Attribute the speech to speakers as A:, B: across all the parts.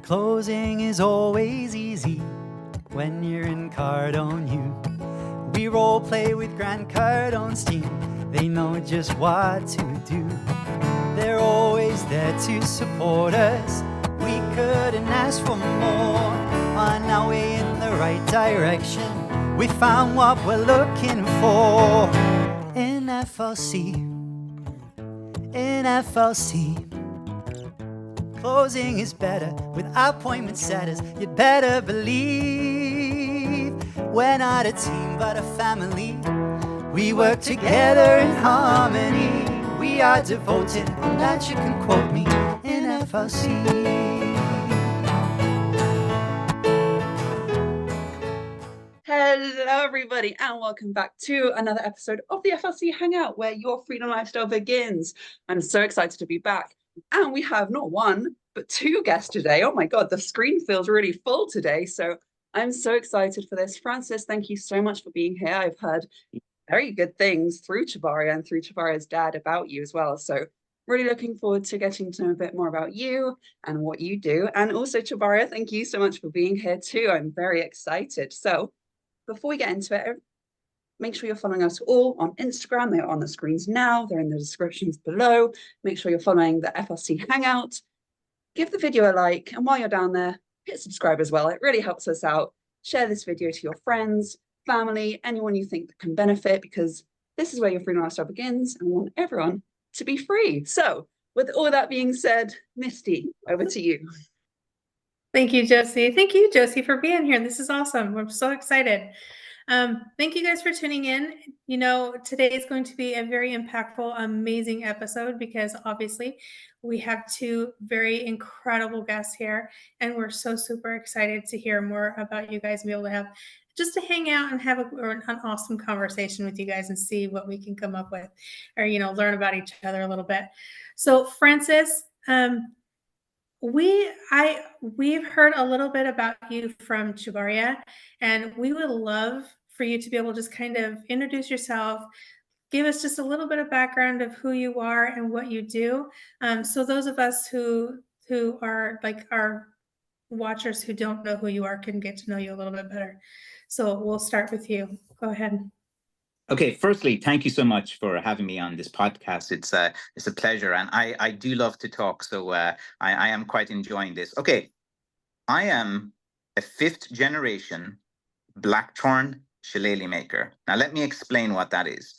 A: Closing is always easy when you're in Cardone U. We role play with Grant Cardone's team. They know just what to do. They're always there to support us. We couldn't ask for more. On our way in the right direction, we found what we're looking for. In FLC, in FLC. Closing is better with appointment setters. You'd better believe we're not a team but a family. We work together in harmony. We are devoted, on that you can quote me, in FLC.
B: Hello everybody and welcome back to another episode of the FLC Hangout where your freedom lifestyle begins. I'm so excited to be back and we have not one but two guests today. Oh my god, the screen feels really full today, so I'm so excited for this. Francis, thank you so much for being here. I've heard very good things through Chabaria and through Chabaria's dad about you as well, so really looking forward to getting to know a bit more about you and what you do. And also Chabaria, thank you so much for being here too. I'm very excited. So before we get into it, make sure you're following us all on Instagram. They're on the screens now. They're in the descriptions below. Make sure you're following the FLC Hangout. Give the video a like. And while you're down there, hit subscribe as well. It really helps us out. Share this video to your friends, family, anyone you think that can benefit, because this is where your freedom lifestyle begins and we want everyone to be free. So with all that being said, Misty, over to you.
C: Thank you, Josie. Thank you, Josie, for being here. This is awesome. We're so excited. Thank you guys for tuning in. You know, today is going to be a very impactful, amazing episode because obviously we have two very incredible guests here, and we're so super excited to hear more about you guys and be able to have just to hang out and have an awesome conversation with you guys and see what we can come up with, or, you know, learn about each other a little bit. So Francis, we've heard a little bit about you from Chabaria, and we would love for you to be able to just kind of introduce yourself, give us just a little bit of background of who you are and what you do. So those of us who are like our watchers who don't know who you are can get to know you a little bit better. So we'll start with you. Go ahead.
D: Okay, firstly, thank you so much for having me on this podcast. It's a pleasure, and I do love to talk, so I am quite enjoying this. Okay, I am a fifth generation blackthorn shillelagh maker. Now, let me explain what that is.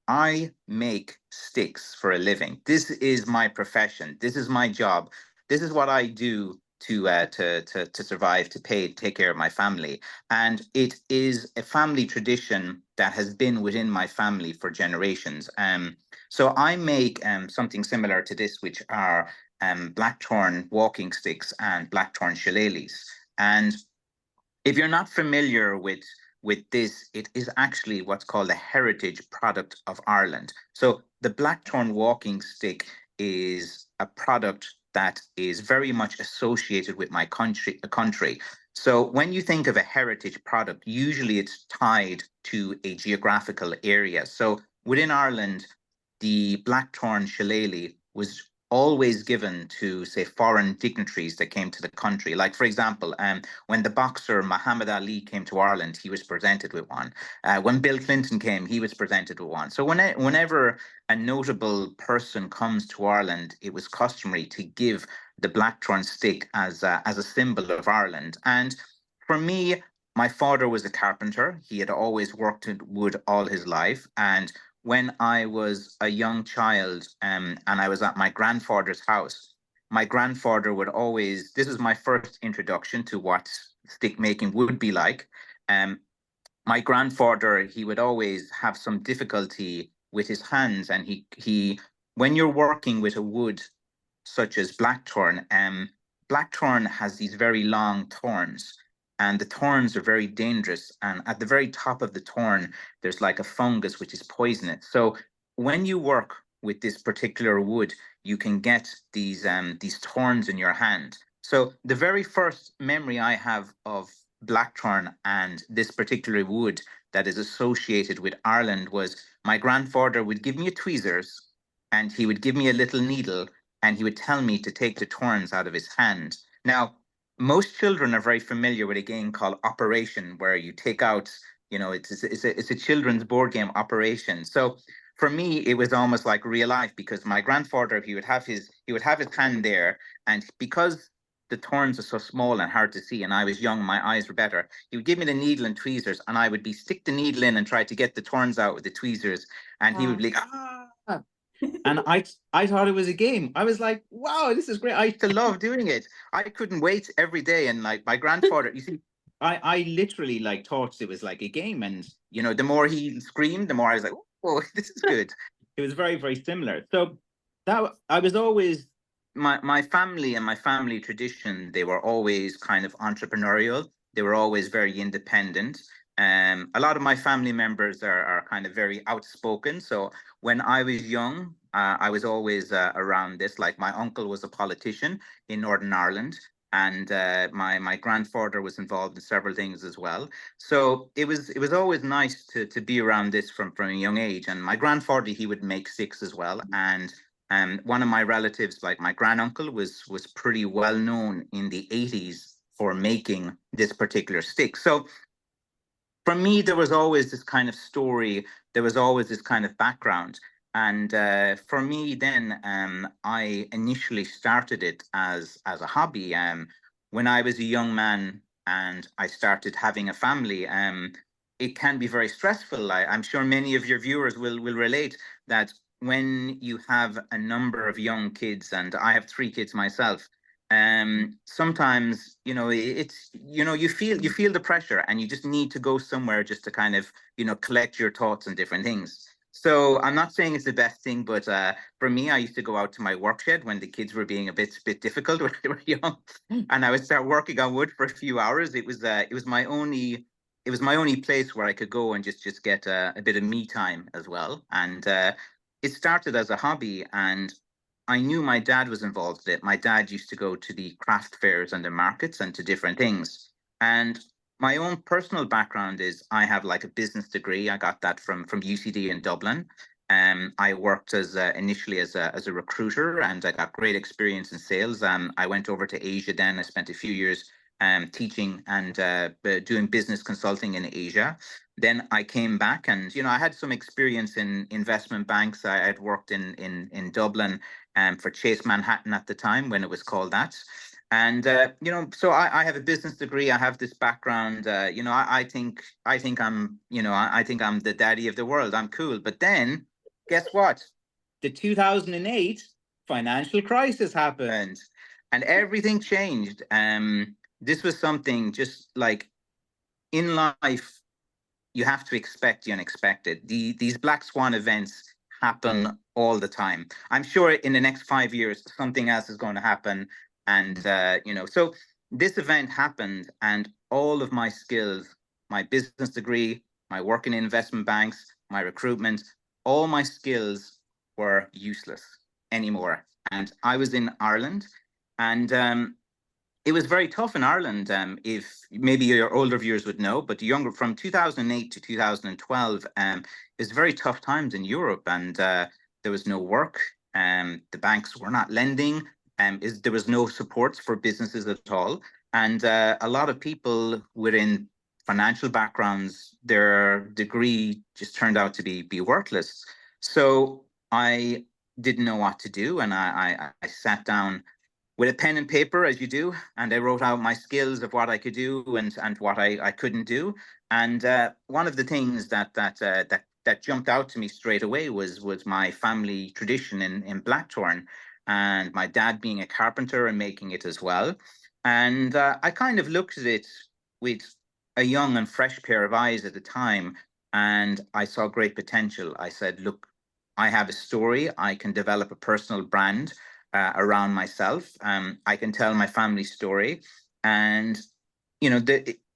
D: I make sticks for a living. This is my profession. This is my job. This is what I do to survive, to take care of my family. And it is a family tradition that has been within my family for generations. So I make something similar to this, which are blackthorn walking sticks and blackthorn shillelaghs. And if you're not familiar with this, it is actually what's called a heritage product of Ireland. So the blackthorn walking stick is a product that is very much associated with my country. So when you think of a heritage product, usually it's tied to a geographical area. So within Ireland, the blackthorn shillelagh was always given to, say, foreign dignitaries that came to the country. Like, for example, when the boxer Muhammad Ali came to Ireland, he was presented with one. When Bill Clinton came, he was presented with one. So whenever a notable person comes to Ireland, it was customary to give the blackthorn stick as a symbol of Ireland. And for me, my father was a carpenter. He had always worked in wood all his life. And when I was a young child and I was at my grandfather's house, my grandfather would always, this was my first introduction to what stick making would be like. My grandfather, he would always have some difficulty with his hands. And he when you're working with a wood such as blackthorn, blackthorn has these very long thorns. And the thorns are very dangerous. And at the very top of the thorn, there's like a fungus which is poisonous. So when you work with this particular wood, you can get these thorns in your hand. So the very first memory I have of blackthorn and this particular wood that is associated with Ireland was my grandfather would give me tweezers and he would give me a little needle and he would tell me to take the thorns out of his hand. Now, most children are very familiar with a game called Operation, where you take out, it's a children's board game, Operation. So for me, it was almost like real life, because my grandfather, he would have his hand there, and because the turns are so small and hard to see, and I was young, my eyes were better, he would give me the needle and tweezers, and I would stick the needle in and try to get the turns out with the tweezers, and he would be like, ah. And I thought it was a game. I was like, wow, this is great. I used to love doing it. I couldn't wait every day. And like my grandfather, you see, I literally like thought it was like a game. And, the more he screamed, the more I was like, oh, this is good. It was very, very similar. So that I was always, my family and my family tradition, they were always kind of entrepreneurial. They were always very independent. A lot of my family members are kind of very outspoken. So when I was young, I was always around this. Like my uncle was a politician in Northern Ireland, and my grandfather was involved in several things as well. So it was always nice to be around this from a young age. And my grandfather, he would make sticks as well. And one of my relatives, like my granduncle, was pretty well known in the 80s for making this particular stick. So for me, there was always this kind of story. There was always this kind of background. And for me, then I initially started it as a hobby. When I was a young man and I started having a family, it can be very stressful. I'm sure many of your viewers will relate that when you have a number of young kids, and I have 3 kids myself, sometimes it's you feel the pressure, and you just need to go somewhere just to kind of collect your thoughts on different things. So I'm not saying it's the best thing, but for me, I used to go out to my work shed when the kids were being a bit difficult when they were young, and I would start working on wood for a few hours. It was my only place where I could go and just get a bit of me time as well. And it started as a hobby, and I knew my dad was involved in it. My dad used to go to the craft fairs and the markets and to different things. And my own personal background is I have like a business degree. I got that from UCD in Dublin. I worked initially as a recruiter, and I got great experience in sales. I went over to Asia then. I spent a few years teaching and doing business consulting in Asia. Then I came back, and I had some experience in investment banks. I had worked in Dublin for Chase Manhattan at the time, when it was called that. And so I have a business degree. I have this background. I think I'm I think I'm the daddy of the world. I'm cool. But then, guess what? The 2008 financial crisis happened, and everything changed. This was something just like in life, you have to expect the unexpected. These black swan events happen all the time. I'm sure in the next 5 years, something else is going to happen. And, so this event happened, and all of my skills, my business degree, my work in investment banks, my recruitment, all my skills were useless anymore. And I was in Ireland, and it was very tough in Ireland. If maybe your older viewers would know, but the younger, from 2008 to 2012, it was very tough times in Europe, and there was no work. The banks were not lending. There was no supports for businesses at all, and a lot of people within financial backgrounds, their degree just turned out to be worthless. So I didn't know what to do, and I sat down with a pen and paper, as you do, and I wrote out my skills of what I could do and what I couldn't do. And one of the things that jumped out to me straight away was my family tradition in Blackthorn, and my dad being a carpenter and making it as well. And I kind of looked at it with a young and fresh pair of eyes at the time, and I saw great potential. I said, look, I have a story. I can develop a personal brand around myself. I can tell my family story, and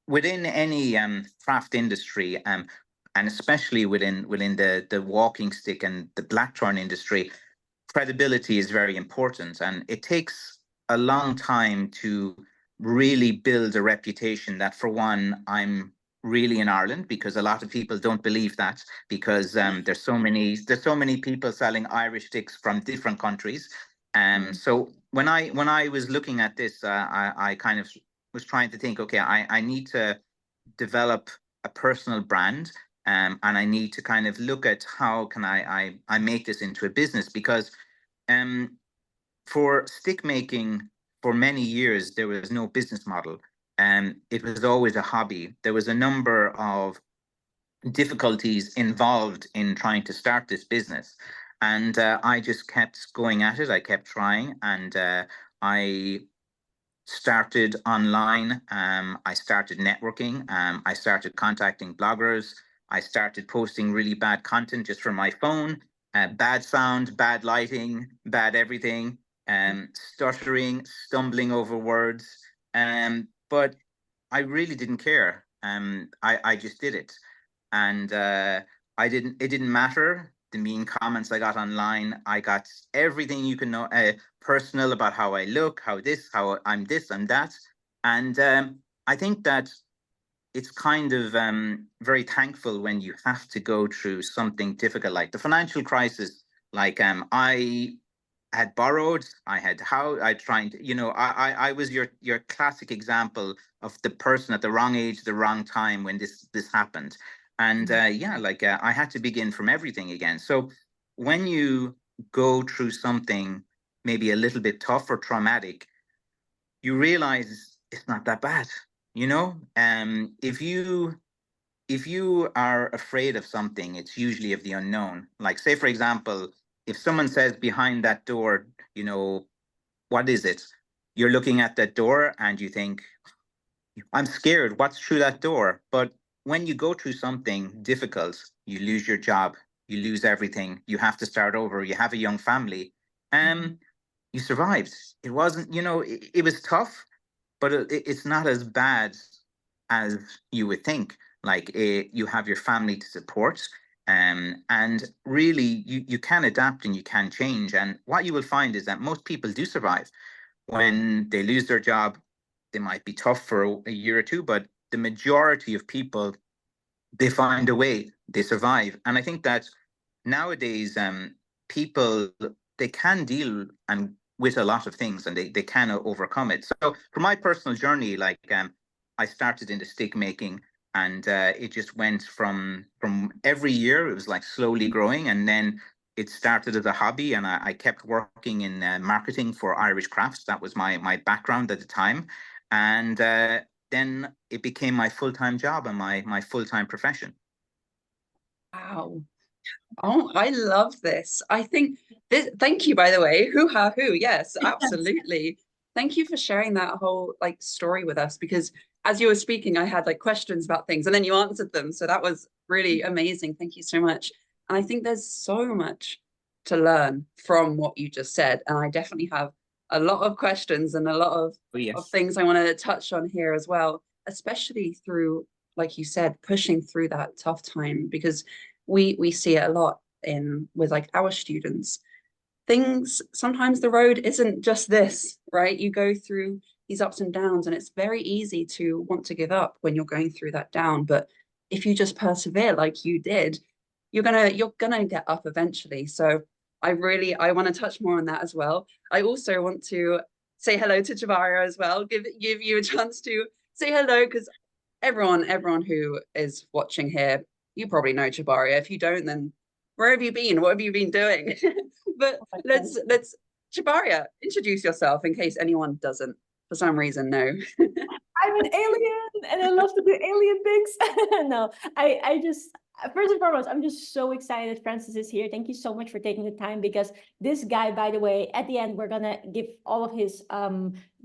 D: within any craft industry, and especially within the walking stick and the blackthorn industry, credibility is very important, and it takes a long time to really build a reputation that, for one, I'm really in Ireland, because a lot of people don't believe that, because there's so many people selling Irish sticks from different countries. So when I was looking at this, I kind of was trying to think, okay, I need to develop a personal brand, and I need to kind of look at how can I make this into a business, because for stick making, for many years there was no business model, and it was always a hobby. There was a number of difficulties involved in trying to start this business, and I just kept going at it. I kept trying, and I started online. I started networking. I started contacting bloggers. I started posting really bad content just from my phone. Bad sound, bad lighting, bad everything. Stuttering, stumbling over words. But I really didn't care. I just did it, and I didn't. It didn't matter the mean comments I got online. I got everything you can know, personal, about how I look, how I'm this, I'm that, and I think that it's kind of very thankful when you have to go through something difficult like the financial crisis. Like I had borrowed, I had I tried to, I was your classic example of the person at the wrong age, the wrong time when this happened. And yeah, like I had to begin from everything again. So when you go through something maybe a little bit tough or traumatic, you realize it's not that bad, you know? If you are afraid of something, it's usually of the unknown. Like, say, for example, if someone says behind that door, what is it? You're looking at that door and you think, I'm scared. What's through that door? But when you go through something difficult, you lose your job, you lose everything, you have to start over, you have a young family, you survived. It wasn't, it was tough, but it's not as bad as you would think. Like you have your family to support, and really you can adapt and you can change. And what you will find is that most people do survive. When they lose their job, they might be tough for a year or two, but the majority of people, they find a way, they survive. And I think that nowadays, people, they can deal and with a lot of things, and they can overcome it. So for my personal journey, like I started into stick making, and it just went from every year, it was like slowly growing, and then it started as a hobby, and I kept working in marketing for Irish Crafts. That was my background at the time, and then it became my full-time job and my full-time profession.
B: Wow. Oh, I love this. I think this, thank you, by the way. Hoo-ha who. Yes, absolutely. Thank you for sharing that whole like story with us, because as you were speaking, I had like questions about things and then you answered them. So that was really amazing. Thank you so much. And I think there's so much to learn from what you just said. And I definitely have a lot of questions and a lot of things I want to touch on here as well, especially through, like you said, pushing through that tough time, because we see it a lot with like our students. Things, sometimes the road isn't just this, right? You go through these ups and downs, and it's very easy to want to give up when you're going through that down. But if you just persevere like you did, you're gonna get up eventually. So I want to touch more on that as well. I also want to say hello to Jabaria as well, give you a chance to say hello, because everyone who is watching here, you probably know Jabaria. If you don't, then where have you been? What have you been doing? But let's Jabaria, introduce yourself in case anyone doesn't for some reason know.
E: I'm an alien and I love to do alien things. No, I just, first and foremost, I'm just so excited Francis is here. Thank you so much for taking the time, because this guy, by the way, at the end, we're gonna give all of his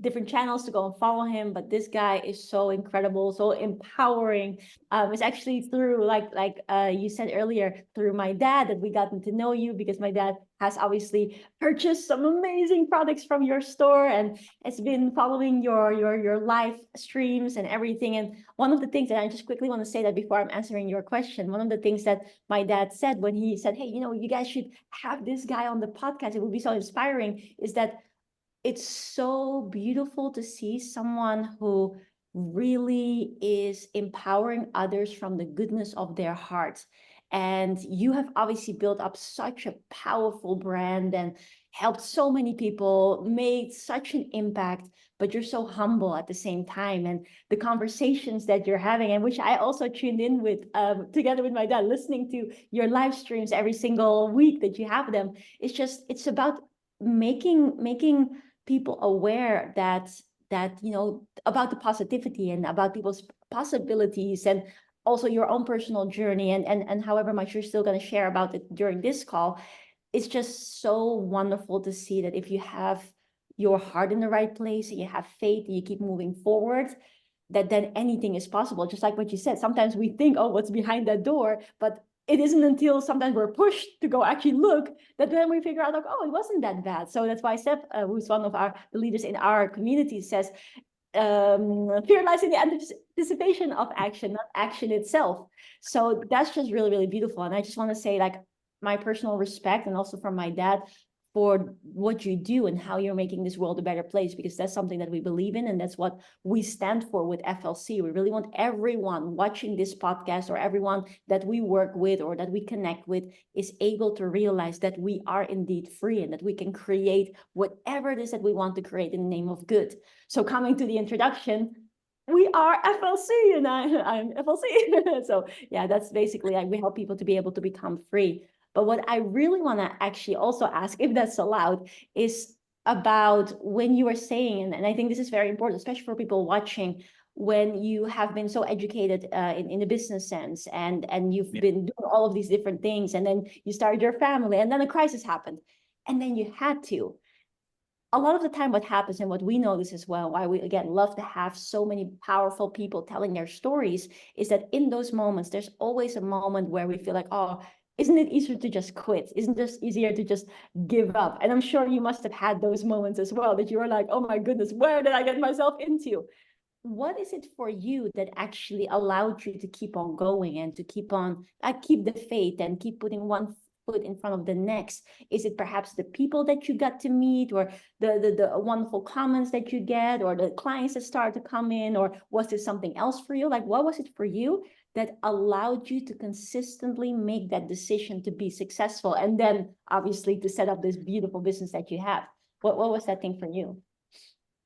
E: different channels to go and follow him. But this guy is so incredible, so empowering. It's actually through, like you said earlier, through my dad that we gotten to know you, because my dad has obviously purchased some amazing products from your store and it's been following your live streams and everything. And one of the things that I just quickly want to say that before I'm answering your question, one of the things that my dad said when he said, hey, you guys should have this guy on the podcast, it would be so inspiring, is that it's so beautiful to see someone who really is empowering others from the goodness of their heart. And you have obviously built up such a powerful brand, and helped so many people, made such an impact, but you're so humble at the same time. And the conversations that you're having, and which I also tuned in with together with my dad, listening to your live streams every single week that you have them. It's about making people aware that about the positivity and about people's possibilities, and also your own personal journey, and however much you're still going to share about it during this call. It's just so wonderful to see that if you have your heart in the right place, and you have faith, and you keep moving forward, that then anything is possible. Just like what you said, sometimes we think, oh, what's behind that door? But it isn't until sometimes we're pushed to go actually look that then we figure out, like, oh, it wasn't that bad. So that's why Seb, who's one of the leaders in our community, says, fear lies in the anticipation of action, not action itself. So that's just really, really beautiful. And I just want to say, like, my personal respect, and also from my dad, for what you do and how you're making this world a better place, because that's something that we believe in, and that's what we stand for with FLC. We really want everyone watching this podcast, or everyone that we work with or that we connect with, is able to realize that we are indeed free, and that we can create whatever it is that we want to create in the name of good. So coming to the introduction, we are FLC, and I'm FLC. So yeah, that's basically, like, we help people to be able to become free. But what I really want to actually also ask, if that's allowed, is about when you were saying, and I think this is very important, especially for people watching, when you have been so educated in the business sense, and you've been doing all of these different things, and then you started your family, and then a crisis happened, and then you had to. A lot of the time what happens, and what we notice as well, why we, again, love to have so many powerful people telling their stories, is that in those moments, there's always a moment where we feel like, oh, isn't it easier to just quit? Isn't it just easier to just give up? And I'm sure you must have had those moments as well, that you were like, oh my goodness, where did I get myself into? What is it for you that actually allowed you to keep on going, and to keep the faith, and keep putting one foot in front of the next? Is it perhaps the people that you got to meet, or the wonderful comments that you get, or the clients that start to come in, or was there something else for you? Like, what was it for you that allowed you to consistently make that decision to be successful, and then obviously to set up this beautiful business that you have? What was that thing for you?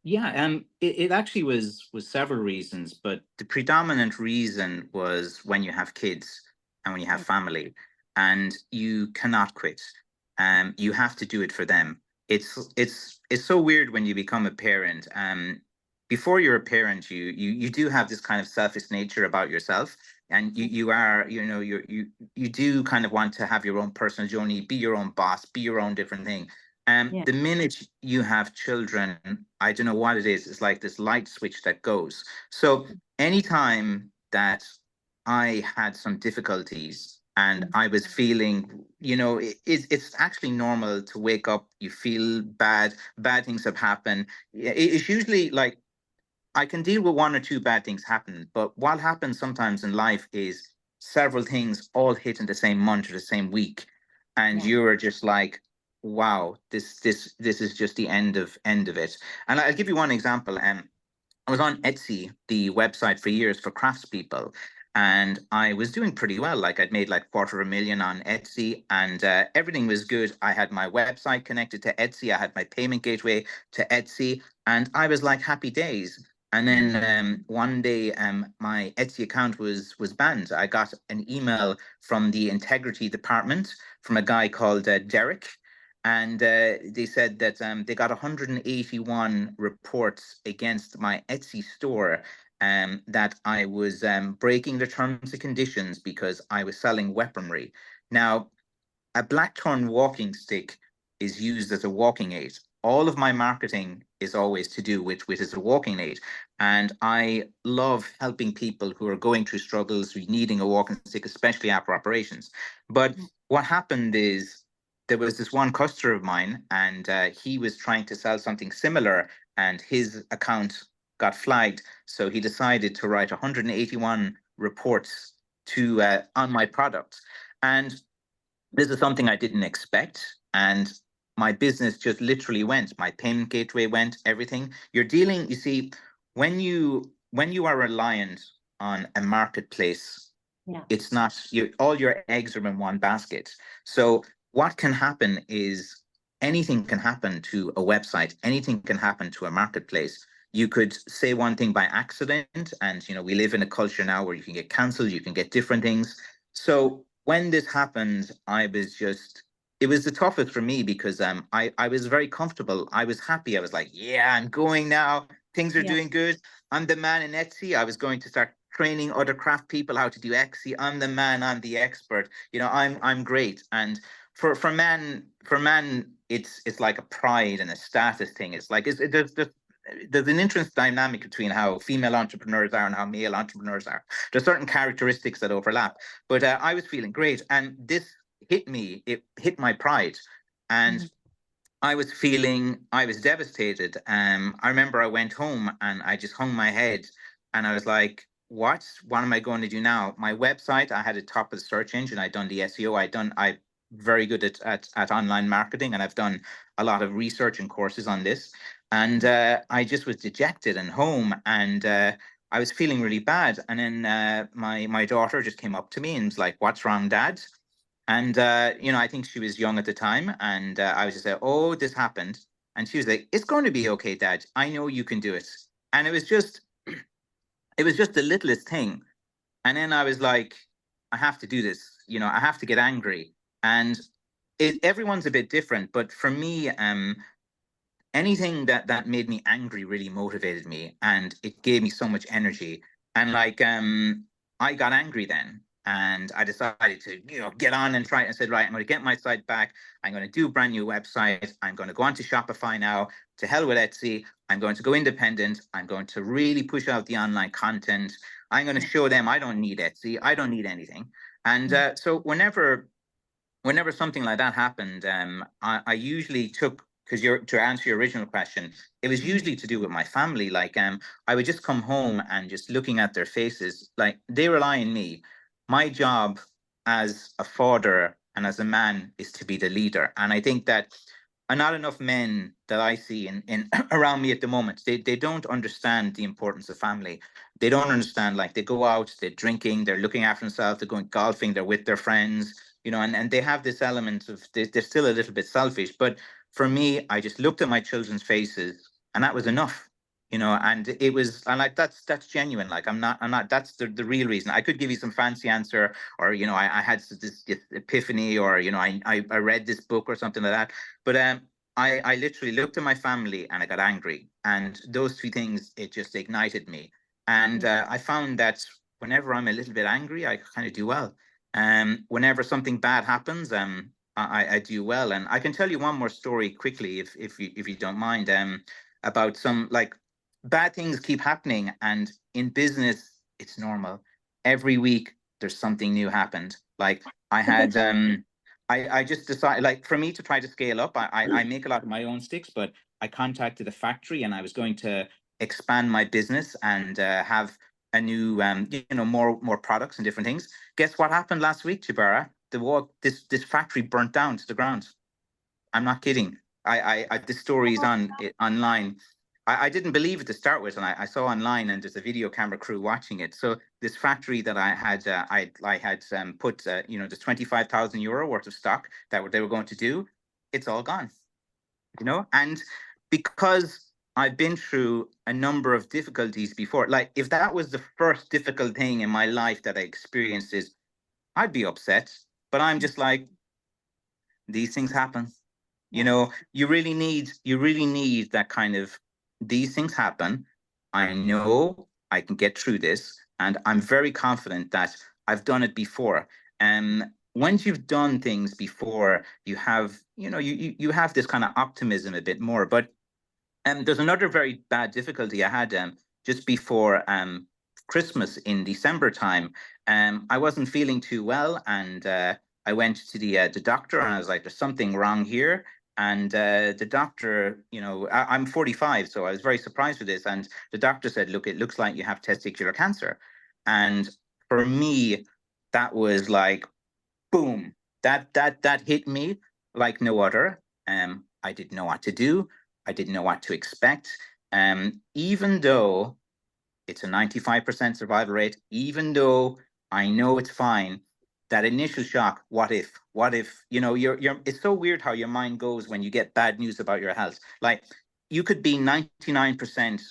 D: Yeah, it actually was several reasons, but the predominant reason was when you have kids and when you have family, and you cannot quit. You have to do it for them. It's so weird when you become a parent. Before you're a parent, you do have this kind of selfish nature about yourself, and you are, you do kind of want to have your own personal journey, be your own boss, be your own different thing. The minute you have children, I don't know what it is, it's like this light switch that goes. So anytime that I had some difficulties and I was feeling, it's actually normal to wake up, you feel bad things have happened. It's usually like, I can deal with one or two bad things happen, but what happens sometimes in life is several things all hit in the same month or the same week, and you're just like, wow, this is just the end of it. And I'll give you one example. I was on Etsy, the website for years for craftspeople, and I was doing pretty well. Like, I'd made like $250,000 on Etsy, and everything was good. I had my website connected to Etsy. I had my payment gateway to Etsy, and I was like happy days. And then one day, my Etsy account was banned. I got an email from the integrity department from a guy called Derek. And they said that they got 181 reports against my Etsy store, that I was breaking the terms and conditions because I was selling weaponry. Now, a blackthorn walking stick is used as a walking aid. All of my marketing is always to do with as a walking aid. And I love helping people who are going through struggles, needing a walking stick, especially after operations. But what happened is, there was this one customer of mine, and he was trying to sell something similar, and his account got flagged. So he decided to write 181 reports on my product. And this is something I didn't expect. And my business just literally went. My payment gateway went, everything. You're dealing, you see, when you are reliant on a marketplace, it's not, all your eggs are in one basket. So what can happen is anything can happen to a website, anything can happen to a marketplace. You could say one thing by accident, and we live in a culture now where you can get cancelled, you can get different things. So when this happened, it was the toughest for me because I was very comfortable. I was happy. I was like, yeah, I'm going now. Things are doing good. I'm the man in Etsy. I was going to start training other craft people how to do Etsy. I'm the man. I'm the expert. I'm great. And for men, it's like a pride and a status thing. It's like there's an interesting dynamic between how female entrepreneurs are and how male entrepreneurs are. There's certain characteristics that overlap. But I was feeling great, and this hit me. It hit my pride, and I was devastated. I remember I went home and I just hung my head, and I was like, what am I going to do now? My website, I had it top of the search engine. I'd done the SEO. I'm very good at online marketing, and I've done a lot of research and courses on this. And I just was dejected and home, and I was feeling really bad. And then my daughter just came up to me and was like, "What's wrong, Dad?" And I think she was young at the time, and I was just like, "Oh, this happened," and she was like, "It's going to be okay, Dad. I know you can do it." And it was just the littlest thing. And then I was like, I have to do this. I have to get angry. And everyone's a bit different, but for me, anything that made me angry really motivated me, and it gave me so much energy. And like I got angry then, and I decided to get on and try. I said, right, I'm going to get my site back. I'm going to do a brand new website. I'm going to go onto Shopify now. To hell with Etsy. I'm going to go independent. I'm going to really push out the online content. I'm going to show them I don't need Etsy. I don't need anything. And so whenever something like that happened, I usually took, because to answer your original question, it was usually to do with my family. Like I would just come home and just looking at their faces, like they rely on me. My job as a father and as a man is to be the leader. And I think that not enough men that I see in around me at the moment, they don't understand the importance of family. They don't understand, like they go out, they're drinking, they're looking after themselves, they're going golfing, they're with their friends, and they have this element of they're still a little bit selfish. But for me, I just looked at my children's faces, and that was enough. And it was, and like that's genuine. Like I'm not that's the real reason. I could give you some fancy answer, or I had this epiphany, or I read this book or something like that. But I literally looked at my family and I got angry, and those two things, it just ignited me. And I found that whenever I'm a little bit angry, I kind of do well. Whenever something bad happens, I do well. And I can tell you one more story quickly, if you don't mind, about some, like, bad things keep happening, and in business it's normal. Every week there's something new happened. Like I had I just decided, like, for me to try to scale up, I make a lot of my own sticks, but I contacted a factory, and I was going to expand my business and have a new more products and different things. Guess what happened last week, Jabara? This factory burnt down to the ground. I'm not kidding. The story is online. I didn't believe it to start with, and I saw online, and there's a video camera crew watching it. So this factory that I had, I had put there's 25,000 euro worth of stock that they were going to do. It's all gone, and because I've been through a number of difficulties before. Like, if that was the first difficult thing in my life that I experienced, I'd be upset. But I'm just like, these things happen. You really need that kind of, these things happen. I know I can get through this, and I'm very confident that I've done it before. And once you've done things before, you have, you have this kind of optimism a bit more. But there's another very bad difficulty I had just before Christmas in December time. I wasn't feeling too well, and I went to the doctor, and I was like, "There's something wrong here." And the doctor, I'm 45, so I was very surprised with this. And the doctor said, "Look, it looks like you have testicular cancer." And for me, that was like, boom, that hit me like no other. I didn't know what to do. I didn't know what to expect. Even though it's a 95% survival rate, even though I know it's fine, that initial shock, what if, you know, it's so weird how your mind goes when you get bad news about your health. Like you could be 99%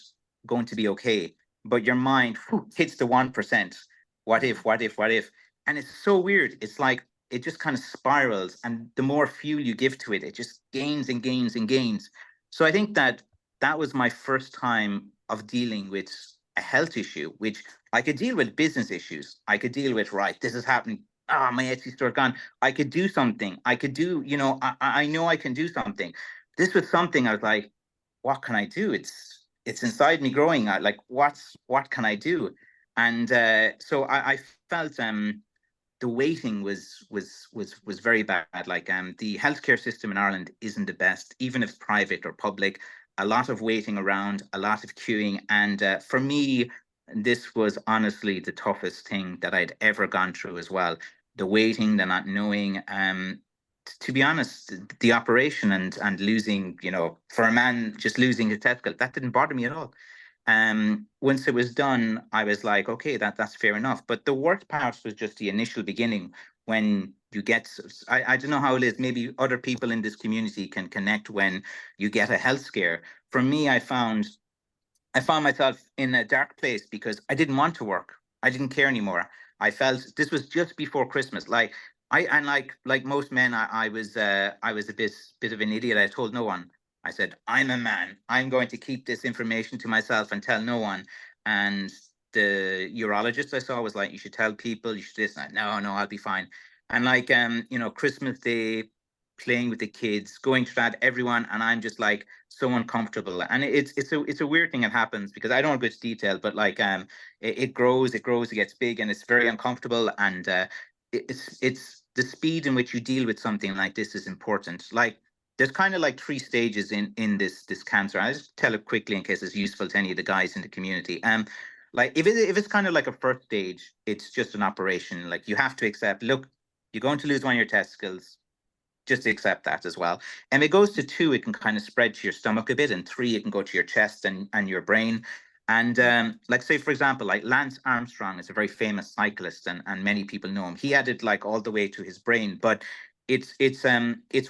D: going to be okay, but your mind hits the 1%. What if? And it's so weird. It's like it just kind of spirals, and the more fuel you give to it, it just gains and gains and gains. So I think that that was my first time of dealing with a health issue, which I could deal with business issues. I could deal with, right, this is happening. Ah, my Etsy store gone. I could do something. I could do, you know, I know I can do something. This was something I was like, what can I do? It's inside me growing. Like, what can I do? And so I felt the waiting was very bad. Like the healthcare system in Ireland isn't the best, even if it's private or public. A lot of waiting around, a lot of queuing, and for me, this was honestly the toughest thing that I'd ever gone through as well. The waiting, the not knowing. To be honest, the operation and losing, you know, for a man just losing his testicle, that didn't bother me at all. Once it was done, I was like, okay, that's fair enough. But the worst part was just the initial beginning when you get, I don't know how it is, maybe other people in this community can connect when you get a health scare. For me, I found myself in a dark place because I didn't want to work. I didn't care anymore. I felt this was just before Christmas. Like most men, I was a bit of an idiot. I told no one. I said, I'm a man. I'm going to keep this information to myself and tell no one. And the urologist I saw was like, you should tell people, you should this. No, I'll be fine. And like you know, Christmas Day, playing with the kids, going through that, everyone, and I'm just like so uncomfortable. And it's a weird thing that happens because I don't want to go into detail, but like it grows, it gets big, and it's very uncomfortable. And it's the speed in which you deal with something like this is important. Like there's kind of like 3 stages in this cancer. I'll just tell it quickly in case it's useful to any of the guys in the community. Like if it's kind of like a first stage, it's just an operation. Like you have to accept, look, you're going to lose one of your testicles. Just accept that as well. And it goes to 2, it can kind of spread to your stomach a bit, and 3, it can go to your chest and your brain. And like say, for example, like Lance Armstrong is a very famous cyclist, and many people know him. He had it like all the way to his brain, but it's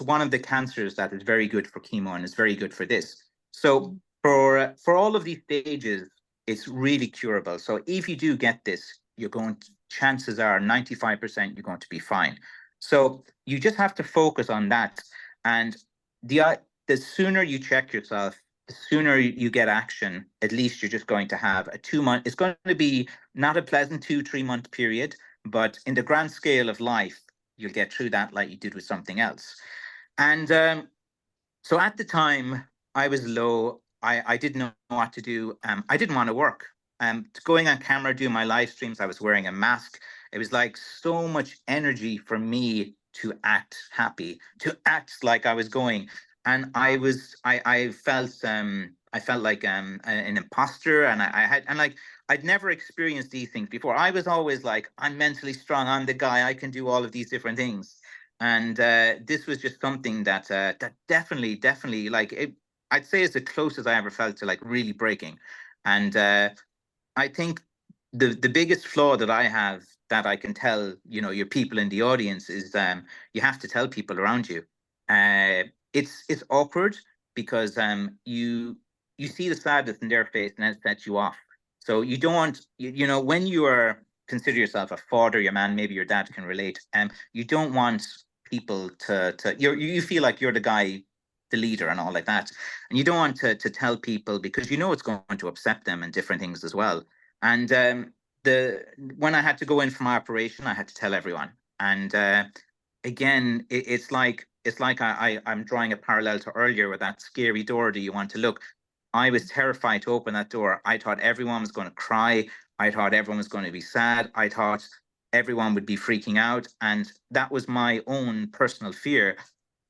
D: one of the cancers that is very good for chemo and is very good for this. So for all of these stages, it's really curable. So if you do get this, chances are 95% you're going to be fine. So you just have to focus on that. And the sooner you check yourself, the sooner you get action, at least you're just going to have a 2-month, it's going to be not a pleasant 2-3 month period, but in the grand scale of life, you'll get through that like you did with something else. And so at the time I was low, I didn't know what to do. I didn't want to work. Going on camera, doing my live streams, I was wearing a mask. It was like so much energy for me to act happy, to act like I was going. And I felt like an imposter, and I'd never experienced these things before. I was always like, I'm mentally strong, I'm the guy, I can do all of these different things. And this was just something that definitely like I'd say it's the closest I ever felt to like really breaking. And I think the biggest flaw that I have that I can tell, you know, your people in the audience is you have to tell people around you. It's awkward because you see the sadness in their face and it sets you off. So you don't want, you know, when you are consider yourself a father, your man, maybe your dad can relate. You don't want people to you feel like you're the guy, the leader and all like that. And you don't want to tell people because you know it's going to upset them and different things as well. And when I had to go in for my operation, I had to tell everyone. And again, it's like I'm drawing a parallel to earlier with that scary door. Do you want to look? I was terrified to open that door. I thought everyone was going to cry. I thought everyone was going to be sad. I thought everyone would be freaking out. And that was my own personal fear.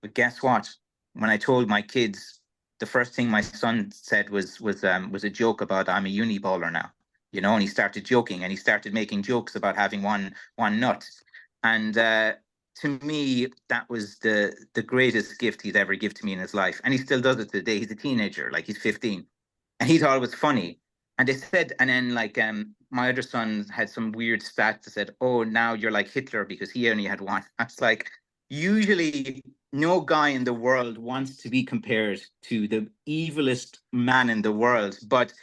D: But guess what? When I told my kids, the first thing my son said was a joke about I'm a uni baller now, you know, and he started joking and he started making jokes about having one nut. And to me, that was the greatest gift he's ever given to me in his life. And he still does it today. He's a teenager, like he's 15. And he thought it was funny. And they said, and then like my other son had some weird stats that said, oh, now you're like Hitler because he only had one. I was like, usually no guy in the world wants to be compared to the evilest man in the world. But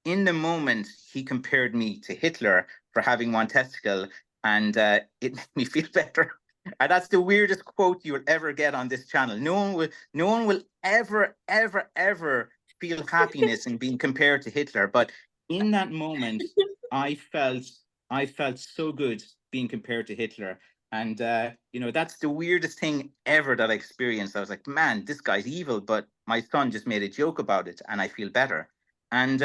D: in the moment, he compared me to Hitler for having one testicle, and it made me feel better. And that's the weirdest quote you will ever get on this channel. No one will ever feel happiness in being compared to Hitler. But in that moment, I felt so good being compared to Hitler. And you know, that's the weirdest thing ever that I experienced. I was like, man, this guy's evil, but my son just made a joke about it, and I feel better. And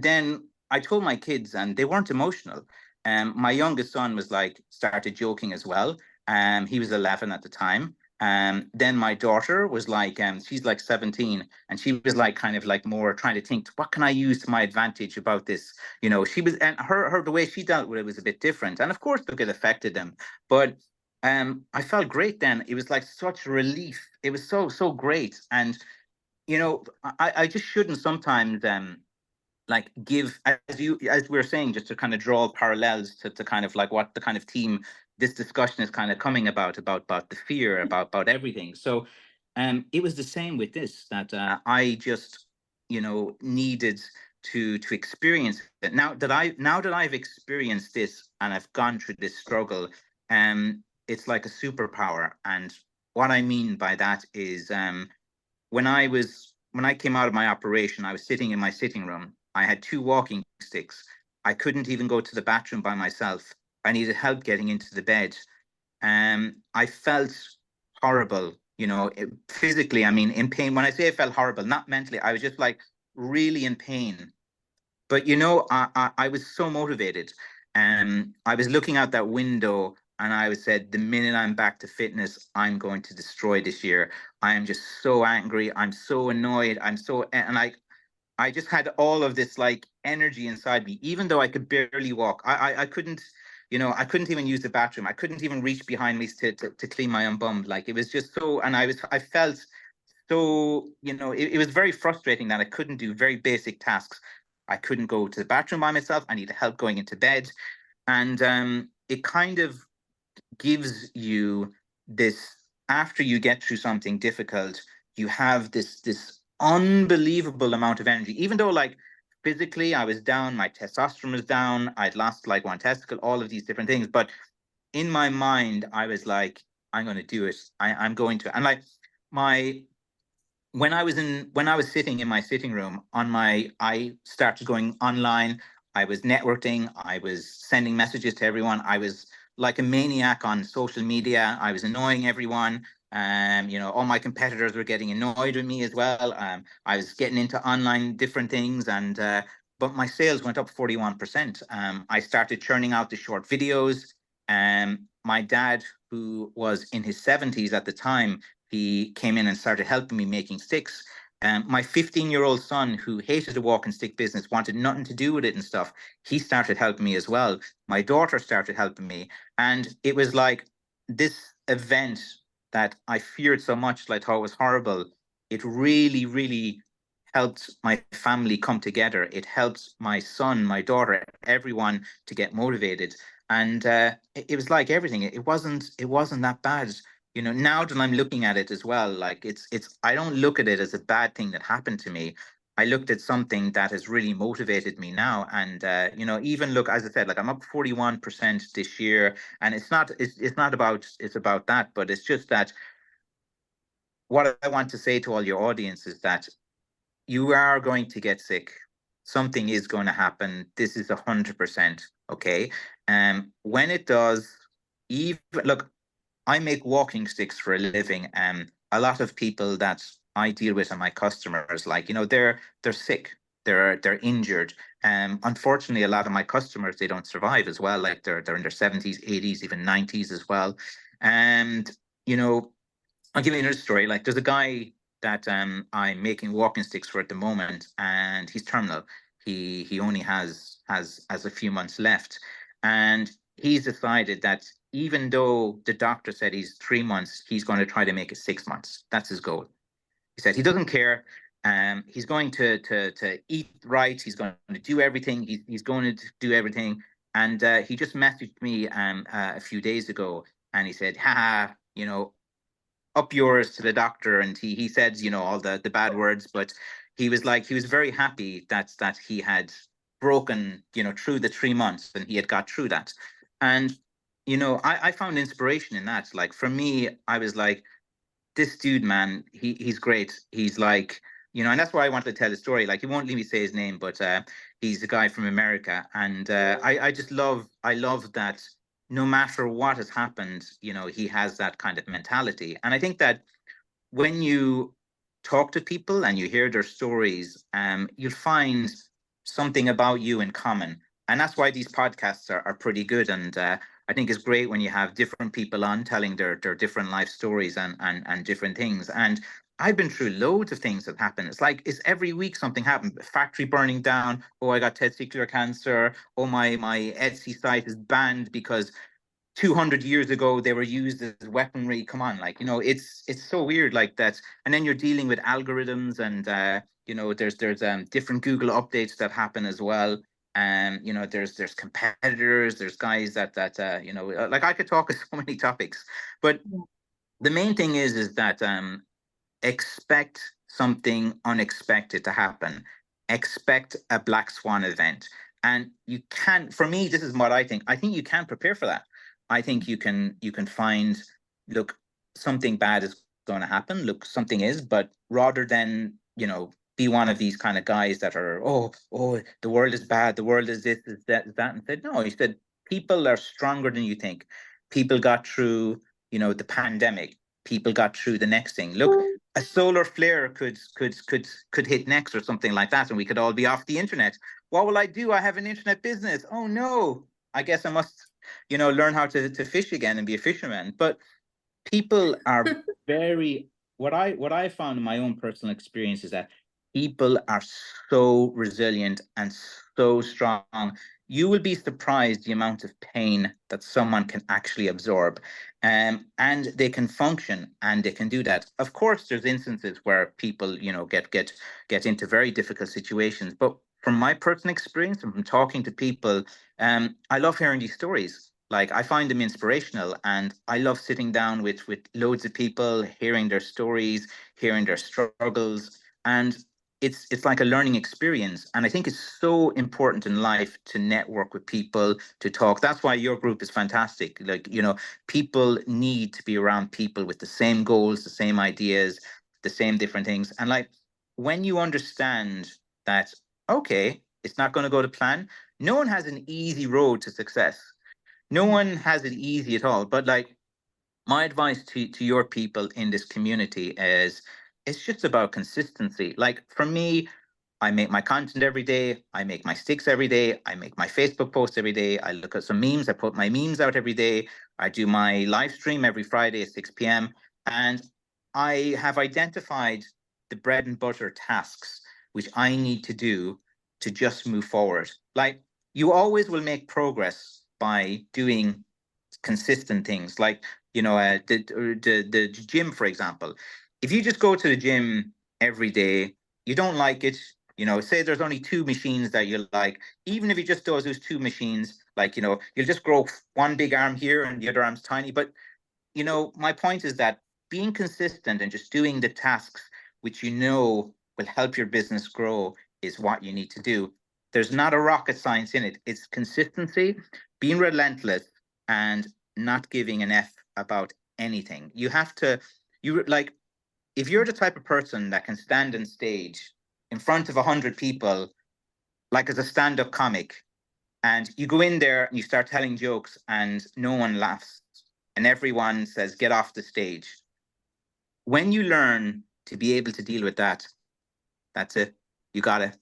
D: then I told my kids, and they weren't emotional. My youngest son was like started joking as well. He was 11 at the time. Then my daughter was like, she's like 17, and she was like kind of like more trying to think, what can I use to my advantage about this? You know, she was, and her the way she dealt with it was a bit different. And of course, look, it affected them. But I felt great then. It was like such relief. It was so great. And you know, I just shouldn't sometimes like give, as we were saying, just to kind of draw parallels to kind of like what the kind of theme this discussion is kind of coming about the fear, about everything. So it was the same with this, that I just, you know, needed to experience it. Now that I've experienced this and I've gone through this struggle, it's like a superpower. And what I mean by that is when I came out of my operation, I was sitting in my sitting room. I had 2 walking sticks. I couldn't even go to the bathroom by myself. I needed help getting into the bed. I felt horrible, you know, physically. I mean, in pain. When I say I felt horrible, not mentally, I was just like really in pain. But you know, I was so motivated. I was looking out that window, and I was said, the minute I'm back to fitness, I'm going to destroy this year. I am just so angry. I'm so annoyed. And I just had all of this like energy inside me, even though I could barely walk. I couldn't, you know, I couldn't even use the bathroom. I couldn't even reach behind me to clean my own bum. Like, it was just so, and I felt so, you know, it was very frustrating that I couldn't do very basic tasks. I couldn't go to the bathroom by myself. I needed help going into bed. And it kind of gives you this, after you get through something difficult, you have this unbelievable amount of energy. Even though like physically I was down, my testosterone was down, I'd lost like one testicle, all of these different things. But in my mind, I was like, I'm going to do it. I'm going to. And like my, when I was sitting in my sitting room I started going online. I was networking. I was sending messages to everyone. I was like a maniac on social media. I was annoying everyone. You know, all my competitors were getting annoyed with me as well. I was getting into online different things, and but my sales went up 41%. I started churning out the short videos. My dad, who was in his 70s at the time, he came in and started helping me making sticks. My 15-year-old son, who hated the walking stick business, wanted nothing to do with it and stuff, he started helping me as well. My daughter started helping me. And it was like this event that I feared so much, that I thought was horrible. It really, really helped my family come together. It helped my son, my daughter, everyone to get motivated. And it was like everything. It wasn't that bad. You know, now that I'm looking at it as well, like it's I don't look at it as a bad thing that happened to me. I looked at something that has really motivated me now. And you know, even look, as I said, like I'm up 41% this year. And it's not about, it's about that, but it's just that what I want to say to all your audience is that you are going to get sick. Something is going to happen. This is 100%. Okay. When it does, even look, I make walking sticks for a living. A lot of people that I deal with and my customers, like, you know, they're sick, they're injured. Unfortunately, a lot of my customers, they don't survive as well. Like they're in their 70s, 80s, even 90s as well. And you know, I'll give you another story. Like there's a guy that I'm making walking sticks for at the moment, and he's terminal. He only has a few months left, and he's decided that even though the doctor said he's 3 months, he's going to try to make it 6 months. That's his goal. He said he doesn't care. He's going to eat right. He's going to do everything. He's going to do everything. And he just messaged me a few days ago, and he said, "Ha, up yours to the doctor." And he said, all the bad words, but he was very happy that he had broken, through the 3 months, and he had got through that. And I found inspiration in that. Like, for me, I was like, this dude, man, he's great. He's like, and that's why I wanted to tell the story. Like, he won't let me say his name, but he's a guy from America, and I love that. No matter what has happened, he has that kind of mentality. And I think that when you talk to people and you hear their stories, you'll find something about you in common. And that's why these podcasts are pretty good. And I think it's great when you have different people on telling their different life stories and different things. And I've been through loads of things that happen. It's every week something happened. Factory burning down. Oh, I got testicular cancer. Oh, my Etsy site is banned because 200 years ago they were used as weaponry. Come on, it's so weird like that. And then you're dealing with algorithms, and there's different Google updates that happen as well. There's competitors, there's guys that like, I could talk of so many topics, but the main thing is that expect something unexpected to happen. Expect a black swan event. And you can, for me, this is what I think you can prepare for that. I think you can find, look, something bad is going to happen. Look, something is, but rather than, be one of these kind of guys that are, oh, the world is bad, the world is this, is that, and said, no, he said, people are stronger than you think. People got through, the pandemic. People got through the next thing. Look, a solar flare could hit next, or something like that, and we could all be off the internet. What will I do? I have an internet business. Oh no, I guess I must, learn how to fish again and be a fisherman. But people are very, what I found in my own personal experience is that people are so resilient and so strong. You will be surprised the amount of pain that someone can actually absorb. And they can function, and they can do that. Of course, there's instances where people, get into very difficult situations. But from my personal experience and from talking to people, I love hearing these stories. Like, I find them inspirational, and I love sitting down with loads of people, hearing their stories, hearing their struggles. And it's like a learning experience. And I think it's so important in life to network with people, to talk. That's why your group is fantastic. Like, people need to be around people with the same goals, the same ideas, the same different things. And like, when you understand that, okay, it's not going to go to plan, no one has an easy road to success. No one has it easy at all. But like, my advice to your people in this community is, it's just about consistency. Like, for me, I make my content every day. I make my sticks every day. I make my Facebook posts every day. I look at some memes. I put my memes out every day. I do my live stream every Friday at 6 p.m. And I have identified the bread and butter tasks which I need to do to just move forward. Like, you always will make progress by doing consistent things. Like, the gym, for example. If you just go to the gym every day, you don't like it, say there's only 2 machines that you like. Even if you just do those 2 machines, like, you'll just grow one big arm here and the other arm's tiny. But, my point is that being consistent and just doing the tasks which will help your business grow is what you need to do. There's not a rocket science in it. It's consistency, being relentless, and not giving an F about anything. You have to, like, if you're the type of person that can stand on stage in front of 100 people, like as a stand-up comic, and you go in there and you start telling jokes and no one laughs and everyone says, get off the stage. When you learn to be able to deal with that, that's it. You got it.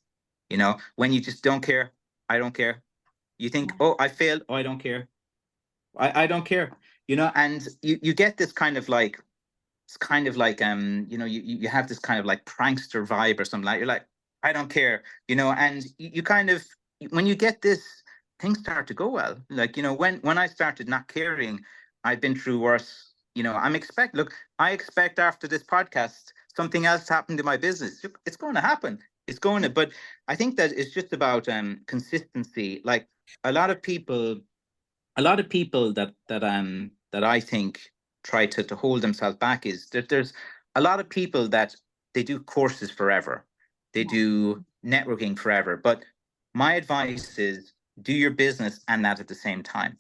D: When you just don't care, I don't care. You think, oh, I failed. Oh, I don't care. I don't care. And you get this kind of like, it's kind of like, you have this kind of like prankster vibe or something like, you're like, I don't care, and you kind of, when you get this, things start to go well. Like, when I started not caring, I've been through worse. I expect after this podcast, something else happened to my business. It's going to happen. It's going to, but I think that it's just about consistency. Like a lot of people that I think try to hold themselves back is that there's a lot of people that they do courses forever. They do networking forever. But my advice is do your business and that at the same time.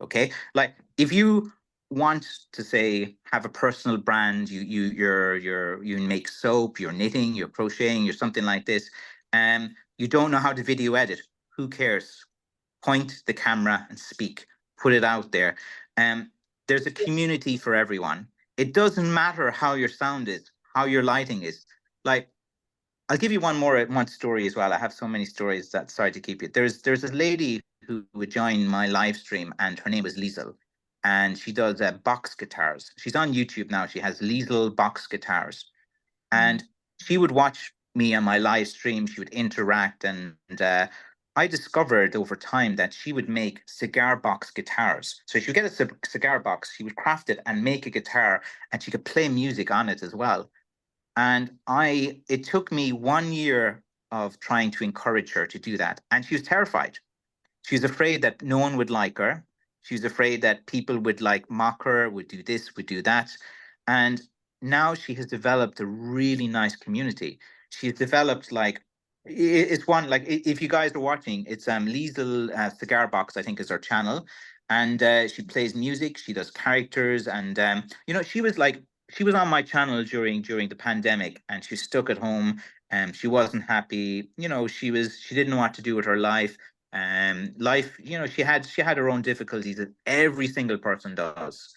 D: Okay. Like if you want to say have a personal brand, you make soap, you're knitting, you're crocheting, you're something like this, you don't know how to video edit. Who cares? Point the camera and speak. Put it out there. There's a community for everyone. It doesn't matter how your sound is, how your lighting is. Like, I'll give you one story as well. I have so many stories that sorry to keep you. There's a lady who would join my live stream, and her name is Liesel, and she does box guitars. She's on YouTube now. She has Liesel box guitars, and she would watch me on my live stream. She would interact, and I discovered over time that she would make cigar box guitars. So she would get a cigar box, she would craft it and make a guitar, and she could play music on it as well. And it took me 1 year of trying to encourage her to do that. And she was terrified. She was afraid that no one would like her. She was afraid that people would like mock her, would do this, would do that. And now she has developed a really nice community. She's developed like, it's one, like if you guys are watching, it's Liesel Cigar Box, I think is her channel. And she plays music, she does characters. And, she was on my channel during the pandemic, and she was stuck at home, and she wasn't happy. She didn't know what to do with her life. She had her own difficulties that every single person does.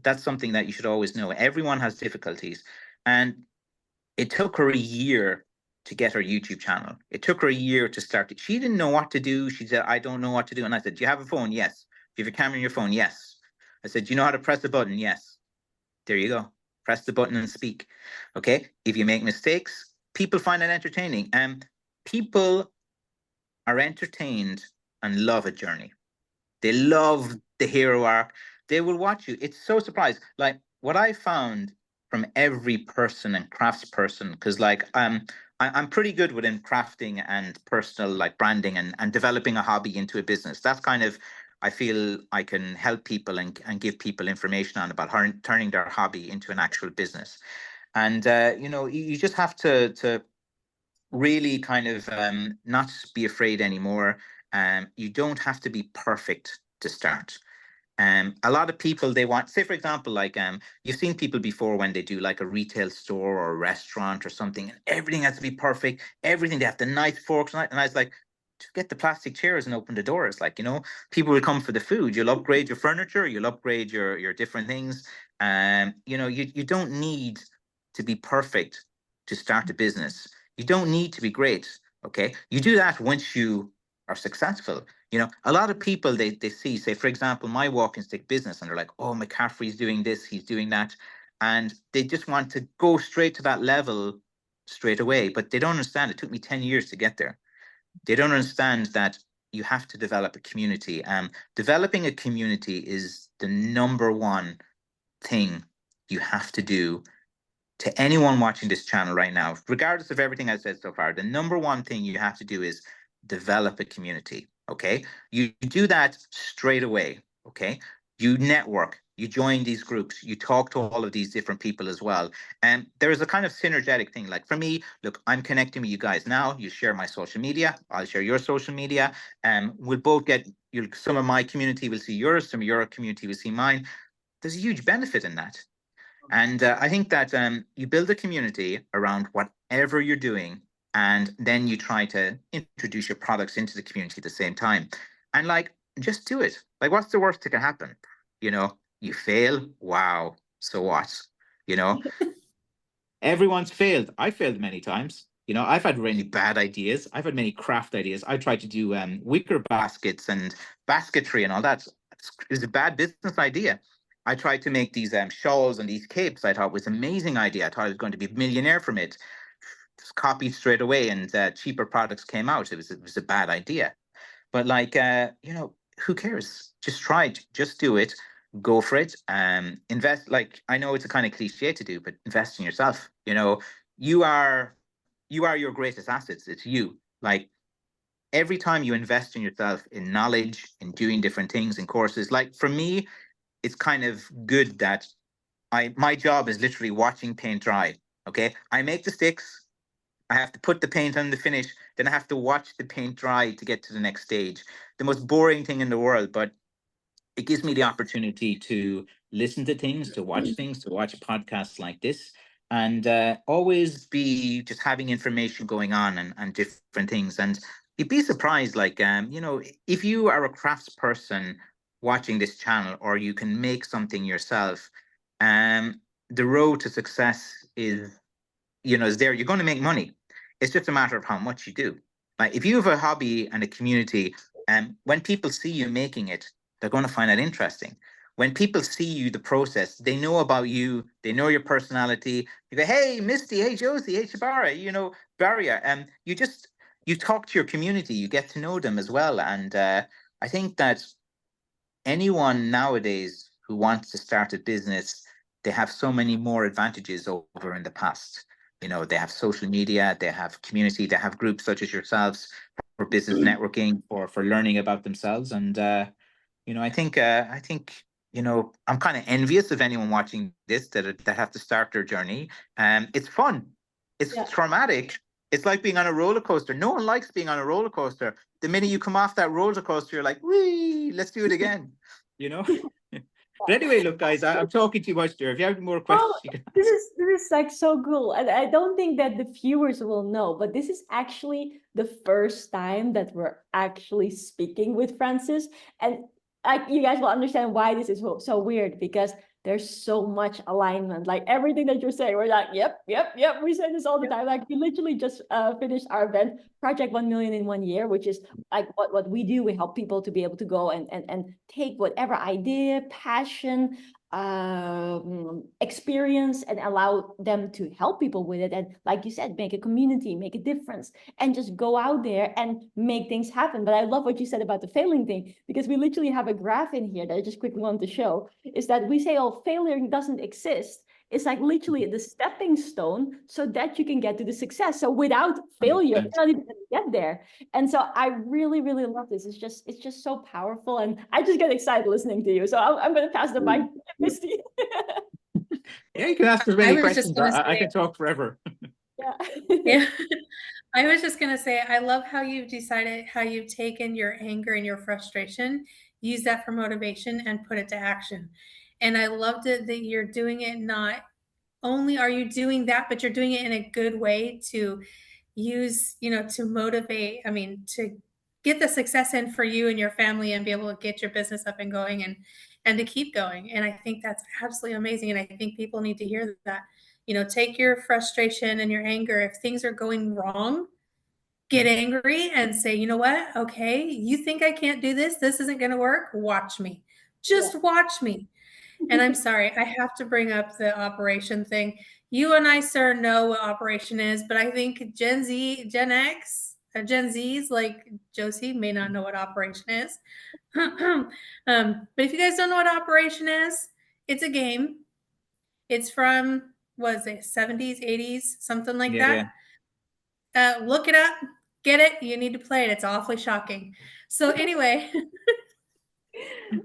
D: That's something that you should always know. Everyone has difficulties. And it took her a year to get her YouTube channel. It took her a year to start it. She didn't know what to do. She said, I don't know what to do. And I said, do you have a phone? Yes. Do you have a camera in your phone? Yes. I said, do you know how to press a button? Yes. There you go. Press the button and speak. Okay. If you make mistakes, people find it entertaining. People are entertained and love a journey. They love the hero arc. They will watch you. It's so surprised. Like what I found from every person and craftsperson, because I'm pretty good within crafting and personal like branding and developing a hobby into a business. That's kind of, I feel I can help people and give people information on about turning their hobby into an actual business. And, you just have to really kind of not be afraid anymore. You don't have to be perfect to start. A lot of people, they want, say, for example, like you've seen people before when they do like a retail store or a restaurant or something, and everything has to be perfect. Everything, they have the nice forks. And I was like, just get the plastic chairs and open the doors. Like, people will come for the food. You'll upgrade your furniture. You'll upgrade your different things. You don't need to be perfect to start a business. You don't need to be great. Okay. You do that once you are successful. A lot of people, they see, say, for example, my walking stick business, and they're like, oh, McCaffrey's doing this, he's doing that. And they just want to go straight to that level straight away. But they don't understand. It took me 10 years to get there. They don't understand that you have to develop a community. Developing a community is the number one thing you have to do. To anyone watching this channel right now, regardless of everything I've said so far, the number one thing you have to do is develop a community. Okay, you do that straight away. Okay, you network, you join these groups, you talk to all of these different people as well. And there is a kind of synergetic thing. Like for me, look, I'm connecting with you guys now. You share my social media, I'll share your social media, and we'll both get, some of my community will see yours, some of your community will see mine. There's a huge benefit in that. And I think that you build a community around whatever you're doing, and then you try to introduce your products into the community at the same time. And just do it. Like, what's the worst that can happen? You fail. Wow. So what? Everyone's failed. I failed many times. I've had really bad ideas. I've had many craft ideas. I tried to do wicker baskets and basketry and all that. It was a bad business idea. I tried to make these shawls and these capes. I thought it was an amazing idea. I thought I was going to be a millionaire from it. Just copied straight away, and cheaper products came out. It was a bad idea. But who cares? Just try it. Just do it. go for it. Invest, like, I know it's a kind of cliche to do, but invest in yourself. You know, you are your greatest assets. It's you. Like, every time you invest in yourself, in knowledge, in doing different things, in courses, like for me, it's kind of good that my job is literally watching paint dry. Okay. I make the sticks, I have to put the paint on the finish, then I have to watch the paint dry to get to the next stage. The most boring thing in the world, but it gives me the opportunity to listen to things, to watch things, to watch podcasts like this, and always be just having information going on, and different things. And you'd be surprised, like, you know, if you are a crafts person watching this channel, or you can make something yourself, the road to success is, you know, is there. You're going to make money. It's just a matter of how much you do. Like, if you have a hobby and a community, and when people see you making it, they're going to find it interesting. When people see you, the process, they know about you, they know your personality. You go, hey, Misty, hey, Josie, hey, Shabara, you know, Baria. And you talk to your community, you get to know them as well. And I think that anyone nowadays who wants to start a business, they have so many more advantages over in the past. You know, they have social media, they have community, they have groups such as yourselves for business networking, or for learning about themselves. And you know, I think you know, I'm kind of envious of anyone watching this that have to start their journey. It's fun, it's traumatic. It's like being on a roller coaster. No one likes being on a roller coaster. The minute you come off that roller coaster, you're like, wee, let's do it again. You know. But anyway, look, guys, I'm talking too much there. If you have more questions,
E: Oh,
D: you can.
E: this is like so cool. And I don't think that the viewers will know, but this is actually the first time that we're actually speaking with Francis. And like, you guys will understand why this is so weird, because there's so much alignment. Like, everything that you're saying, we're like, yep. We say this all the time. Like, we literally just finished our event, Project 1 Million in 1 year, which is like what we do. We help people to be able to go and take whatever idea, passion, experience, and allow them to help people with it. And like you said, make a community, make a difference, and just go out there and make things happen. But I love what you said about the failing thing, because we literally have a graph in here that I just quickly want to show, is that we say, oh, failure doesn't exist. It's like literally the stepping stone so that you can get to the success. So without failure, you're not even going to get there. And so I really, really love this. It's just so powerful. And I just get excited listening to you. So I'm going to pass the mic to Misty.
D: Yeah, you can ask as
C: I
D: many
C: was just
D: questions.
C: gonna
D: I
C: say-
D: can talk forever.
E: Yeah.
C: Yeah. I was just going to say, I love how you've decided, how you've taken your anger and your frustration, use that for motivation, and put it to action. And I loved it that you're doing it, not only are you doing that, but you're doing it in a good way to use, you know, to motivate, I mean, to get the success in for you and your family, and be able to get your business up and going, and to keep going. And I think that's absolutely amazing. And I think people need to hear that. You know, take your frustration and your anger. If things are going wrong, get angry and say, you know what? Okay, you think I can't do this? This isn't going to work. Watch me. Just watch me. And I'm sorry, I have to bring up the operation thing. You and I, sir, know what operation is, but I think Gen Z, Gen X, Gen Zs like Josie may not know what operation is. But if you guys don't know what operation is, it's a game. It's from, what is it, 70s, 80s, something like that. Look it up, get it. You need to play it. It's awfully shocking. So anyway,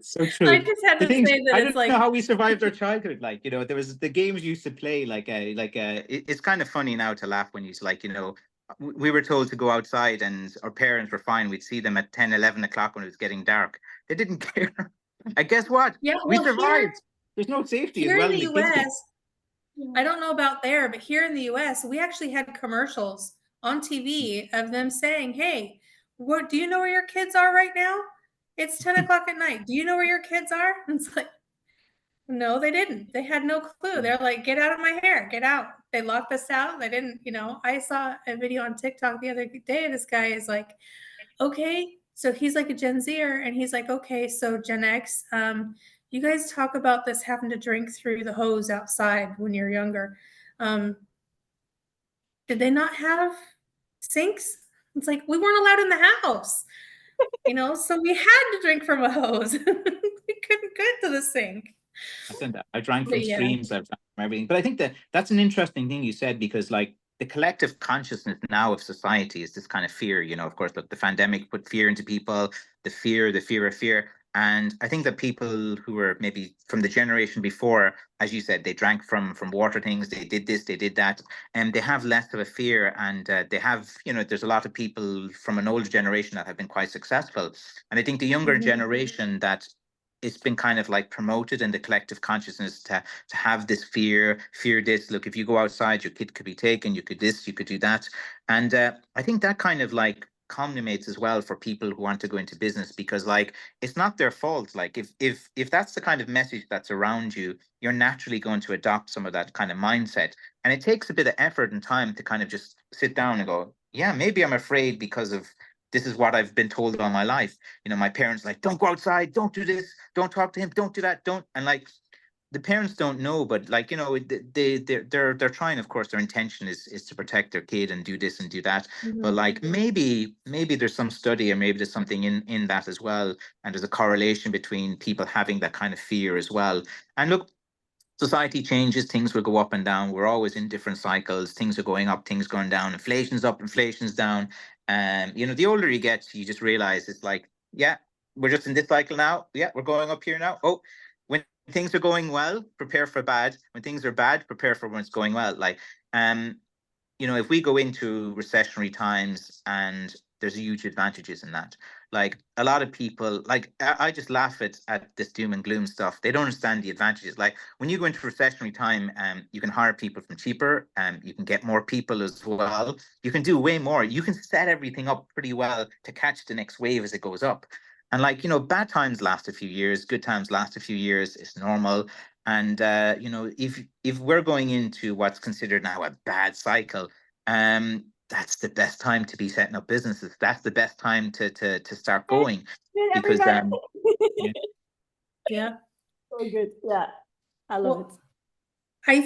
D: So true.
C: I just had to say that
D: I
C: it's
D: don't
C: like,
D: know how we survived our childhood. Like, you know, there was the games you used to play. It's kind of funny now to laugh when you like, you know, we were told to go outside, and our parents were fine. We'd see them at 10, 11 o'clock when it was getting dark. They didn't care. And guess what?
C: yeah,
D: We
C: well,
D: survived. There's no safety as
C: here
D: well
C: in the
D: in the kids' game.
C: US, I don't know about there, but here in the US, we actually had commercials on TV of them saying, hey, what, do you know where your kids are right now? It's 10 o'clock at night. Do you know where your kids are? And it's like, no, they didn't. They had no clue. They're like, get out of my hair, get out. They locked us out. They didn't, you know, I saw a video on TikTok the other day. This guy is like, okay, so he's like a Gen Zer, and he's like, okay, so Gen X, you guys talk about this having to drink through the hose outside when you're younger. Did they not have sinks? It's like, we weren't allowed in the house, you know, so we had to drink from a hose. We couldn't get to the sink.
D: I drank from
C: But yeah.
D: streams, I've drank from everything. But I think that that's an interesting thing you said, because like the collective consciousness now of society is this kind of fear. Of course, look, the pandemic put fear into people, the fear of fear. And I think that people who were maybe from the generation before, as you said, they drank from water things, they did this, they did that, and they have less of a fear. And they have, there's a lot of people from an older generation that have been quite successful. And I think the younger generation, that it's been kind of like promoted in the collective consciousness to have this fear this, look, if you go outside, your kid could be taken, you could this, you could do that. And I think that kind of like culminates as well for people who want to go into business, because like it's not their fault. Like if that's the kind of message that's around you, you're naturally going to adopt some of that kind of mindset. And it takes a bit of effort and time to kind of just sit down and go, yeah, maybe I'm afraid because of this is what I've been told all my life. My parents like, don't go outside, don't do this, don't talk to him, don't do that, don't. And like the parents don't know, but like, they're trying, of course, their intention is to protect their kid and do this and do that. But like maybe there's some study, or maybe there's something in that as well. And there's a correlation between people having that kind of fear as well. And look, society changes, things will go up and down. We're always in different cycles. Things are going up, things going down. Inflation's up, inflation's down. The older you get, you just realize it's like, yeah, we're just in this cycle now. Yeah, we're going up here now. Oh, when things are going well, prepare for bad. When things are bad, prepare for when it's going well. Like, if we go into recessionary times, and there's huge advantages in that. Like a lot of people, like I just laugh at this doom and gloom stuff. They don't understand the advantages. Like when you go into recessionary time, you can hire people from cheaper, and you can get more people as well. You can do way more. You can set everything up pretty well to catch the next wave as it goes up. And like, bad times last a few years, good times last a few years. It's normal. And if we're going into what's considered now a bad cycle, that's the best time to be setting up businesses. That's the best time to start going, because
C: Yeah.
E: So good. Yeah. I love it.
C: I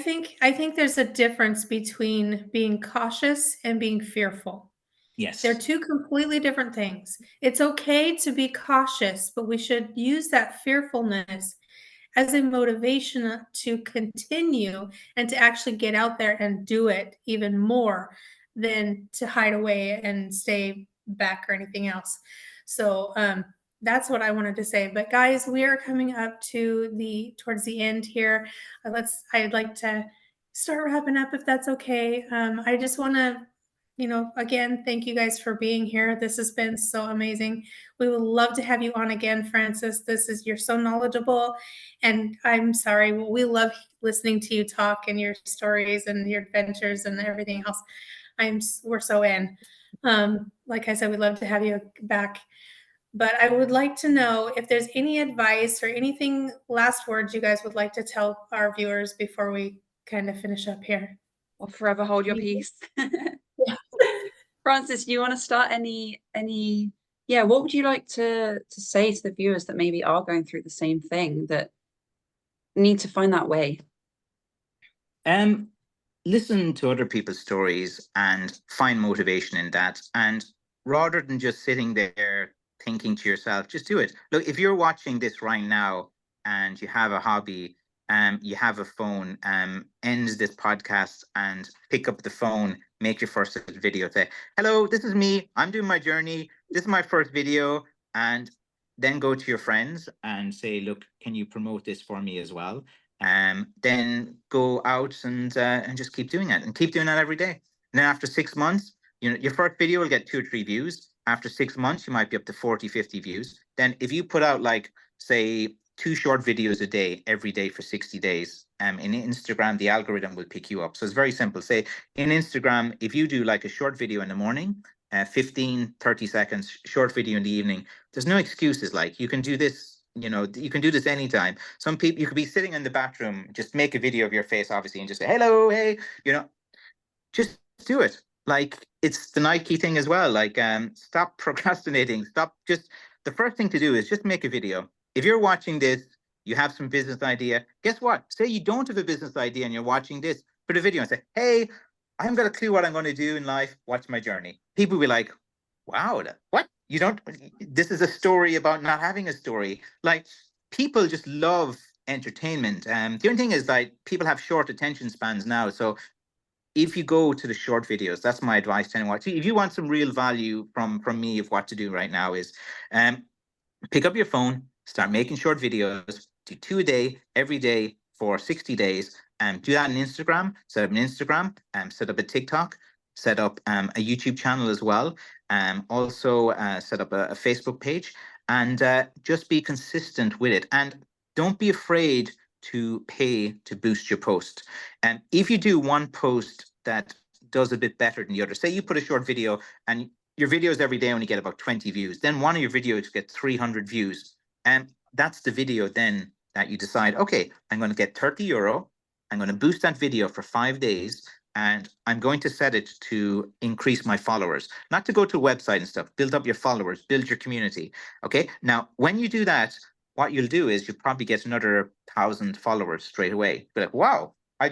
C: think there's a difference between being cautious and being fearful.
D: yes,
C: They're two completely different things. It's okay to be cautious, but we should use that fearfulness as a motivation to continue and to actually get out there and do it even more than to hide away and stay back or anything else. So that's what I wanted to say. But guys, we are coming up to towards the end here. I'd like to start wrapping up if that's okay. I just want to, again, thank you guys for being here. This has been so amazing. We would love to have you on again, Francis. You're so knowledgeable, and I'm sorry, we love listening to you talk and your stories and your adventures and everything else. We're so in. Like I said, we'd love to have you back. But I would like to know if there's any advice or anything, last words you guys would like to tell our viewers before we kind of finish up here.
B: Or forever hold your peace. Francis, you want to start what would you like to say to the viewers that maybe are going through the same thing, that need to find that way?
D: Listen to other people's stories and find motivation in that. And rather than just sitting there thinking to yourself, just do it. Look, if you're watching this right now and you have a hobby, you have a phone, end this podcast and pick up the phone, make your first video, say, hello, this is me, I'm doing my journey, this is my first video, and then go to your friends and say, look, can you promote this for me as well? Then go out and just keep doing it, and keep doing that every day. And then after 6 months, your first video will get 2 or 3 views. After 6 months, you might be up to 40, 50 views. Then if you put out, like, say, 2 short videos a day, every day for 60 days, in Instagram, the algorithm will pick you up. So it's very simple. Say in Instagram, if you do like a short video in the morning, 15, 30 seconds, short video in the evening, there's no excuses. Like, you can do this, you can do this anytime. Some people, you could be sitting in the bathroom, just make a video of your face, obviously, and just say, hello, hey, just do it. Like, it's the Nike thing as well. Like, stop procrastinating. The first thing to do is just make a video. If you're watching this, you have some business idea. Guess what? Say you don't have a business idea and you're watching this, put a video and say, hey, I haven't got a clue what I'm going to do in life. Watch my journey. People will be like, wow, what? You don't, this is a story about not having a story. Like, people just love entertainment. The only thing is that people have short attention spans now. So if you go to the short videos, that's my advice to anyone. If you want some real value from me of what to do right now is pick up your phone, start making short videos, do 2 a day, every day for 60 days. Do that on Instagram, set up an Instagram, set up a TikTok, set up a YouTube channel as well. Also set up a Facebook page, and just be consistent with it. And don't be afraid to pay to boost your post. And if you do one post that does a bit better than the other, say you put a short video and your videos every day only get about 20 views, then one of your videos gets 300 views. And that's the video then that you decide, okay, I'm going to get €30. I'm going to boost that video for 5 days, and I'm going to set it to increase my followers, not to go to a website and stuff. Build up your followers, build your community. Okay. Now, when you do that, what you'll do is you'll probably get another 1,000 followers straight away. Be like, wow, I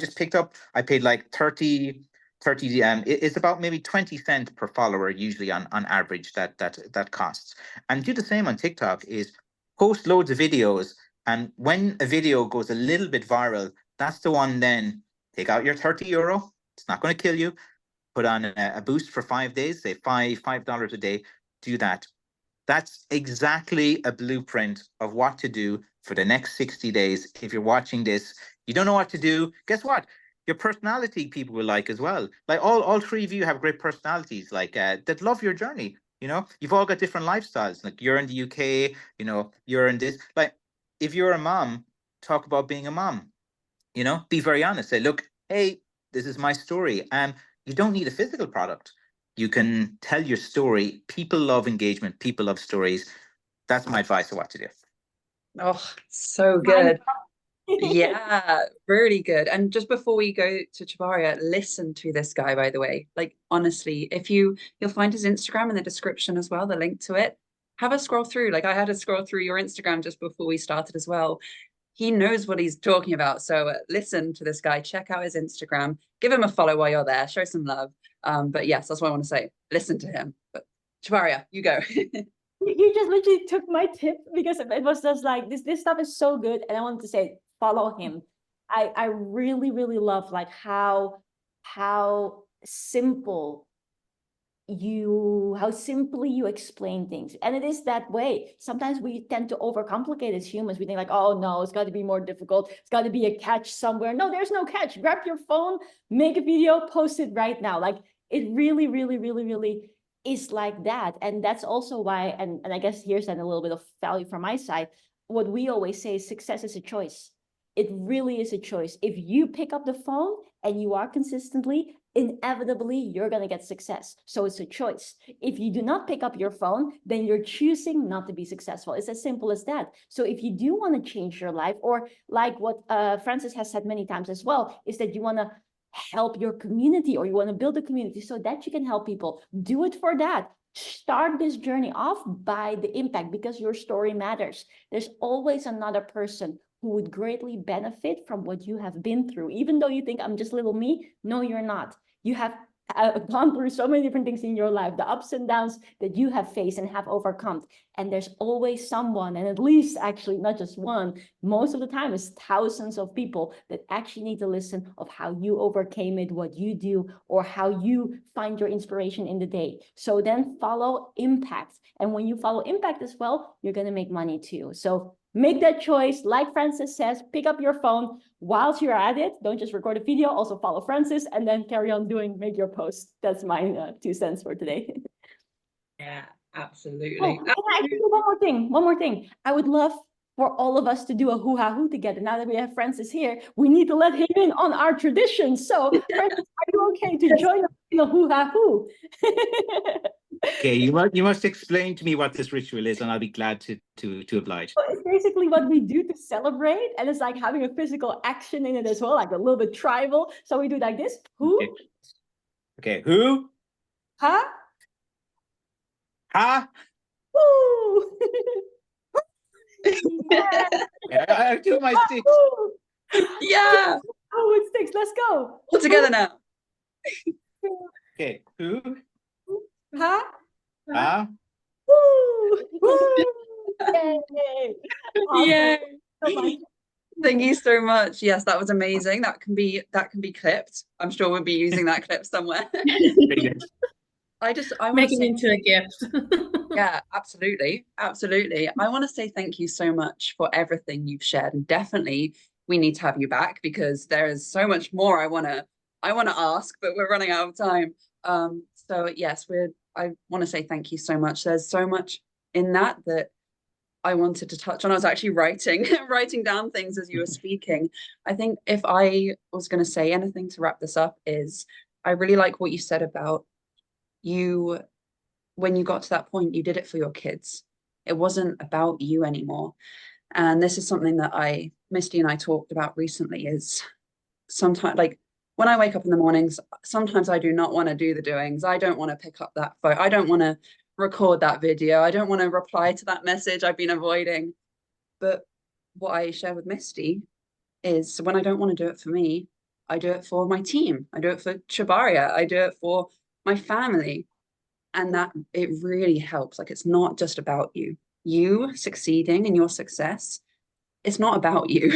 D: paid like 30, it's about maybe 20 cents per follower usually on average that costs. And do the same on TikTok, is post loads of videos. And when a video goes a little bit viral, that's the one then take out your €30. It's not going to kill you. Put on a boost for 5 days, say $5 a day. Do that. That's exactly a blueprint of what to do for the next 60 days. If you're watching this, you don't know what to do, guess what? Your personality people will like as well. Like all three of you have great personalities, like that love your journey. You know, you've all got different lifestyles. Like you're in the UK, you know, you're in this. Like if you're a mom, talk about being a mom. You know, be very honest. Say, look, hey, this is my story. You don't need a physical product. You can tell your story. People love engagement. People love stories. That's my advice of what to do.
B: Oh, so good. Yeah, really good. And just before we go to Chabaria, listen to this guy, by the way. Like, honestly, you'll find his Instagram in the description as well, the link to it. Have a scroll through. Like, I had to scroll through your Instagram just before we started as well. He knows what he's talking about. So listen to this guy, check out his Instagram, give him a follow while you're there, show some love. But yes, that's what I want to say. Listen to him. But Chabaria, you go.
E: You just literally took my tip, because it was just like this stuff is so good, and I wanted to say follow him. I really, really love like how simply you explain things, and it is that way. Sometimes we tend to overcomplicate as humans. We think like, oh no, it's got to be more difficult, it's got to be a catch somewhere. No, there's no catch. Grab your phone, make a video, post it right now. Like it really, really, really, really is like that. And that's also why, and I guess here's then a little bit of value from my side, what we always say is success is a choice. It really is a choice. If you pick up the phone and you are consistently, inevitably you're going to get success. So it's a choice. If you do not pick up your phone, then you're choosing not to be successful. It's as simple as that. So if you do want to change your life, or like what Francis has said many times as well, is that you want to help your community, or you want to build a community so that you can help people, do it for that. Start this journey off by the impact, because your story matters. There's always another person who would greatly benefit from what you have been through. Even though you think I'm just little me, no, you're not. You have gone through so many different things in your life, the ups and downs that you have faced and have overcome. And there's always someone, and at least actually not just one, most of the time it's thousands of people that actually need to listen of how you overcame it, what you do, or how you find your inspiration in the day. So then follow impact. And when you follow impact as well, you're going to make money too. So make that choice. Like Francis says, pick up your phone whilst you're at it. Don't just record a video, also follow Francis, and then carry on make your post. That's my 2 cents for today.
B: Yeah, absolutely.
E: Oh, and actually, one more thing. I would love for all of us to do a hoo-ha-hoo together. Now that we have Francis here, we need to let him in on our tradition. So Francis, are you okay to join us in a hoo-ha-hoo?
D: Okay, you must explain to me what this ritual is, and I'll be glad to oblige.
E: So it's basically what we do to celebrate, and it's like having a physical action in it as well, like a little bit tribal. So we do like this: who,
D: okay, who,
E: ha,
D: ha,
E: woo.
D: Yeah, I do my sticks.
B: Yeah.
E: Oh, it sticks. Let's go.
B: All together now.
D: Okay, who,
E: Ha,
D: ha,
E: woo.
B: Yeah.
E: Yay! Awesome.
B: Yay.
E: So much.
B: Thank you so much. Yes, that was amazing. That can be clipped. I'm sure we'll be using that clip somewhere. I want
C: Make
B: to
C: it
B: say,
C: into a gift.
B: yeah, absolutely. Absolutely. I want to say thank you so much for everything you've shared. And definitely we need to have you back because there is so much more I want to ask, but we're running out of time. So yes, I want to say thank you so much. There's so much in that I wanted to touch on. I was actually writing down things as you were speaking. I think if I was going to say anything to wrap this up is I really like what you said about you, when you got to that point, you did it for your kids. It wasn't about you anymore. And this is something that Misty and I talked about recently is sometimes, like when I wake up in the mornings, sometimes I do not want to do the doings. I don't want to pick up that phone. I don't want to record that video. I don't want to reply to that message I've been avoiding. But what I share with Misty is when I don't want to do it for me, I do it for my team. I do it for Chabaria. I do it for my family. And that it really helps. Like, it's not just about you. You succeeding and your success, it's not about you,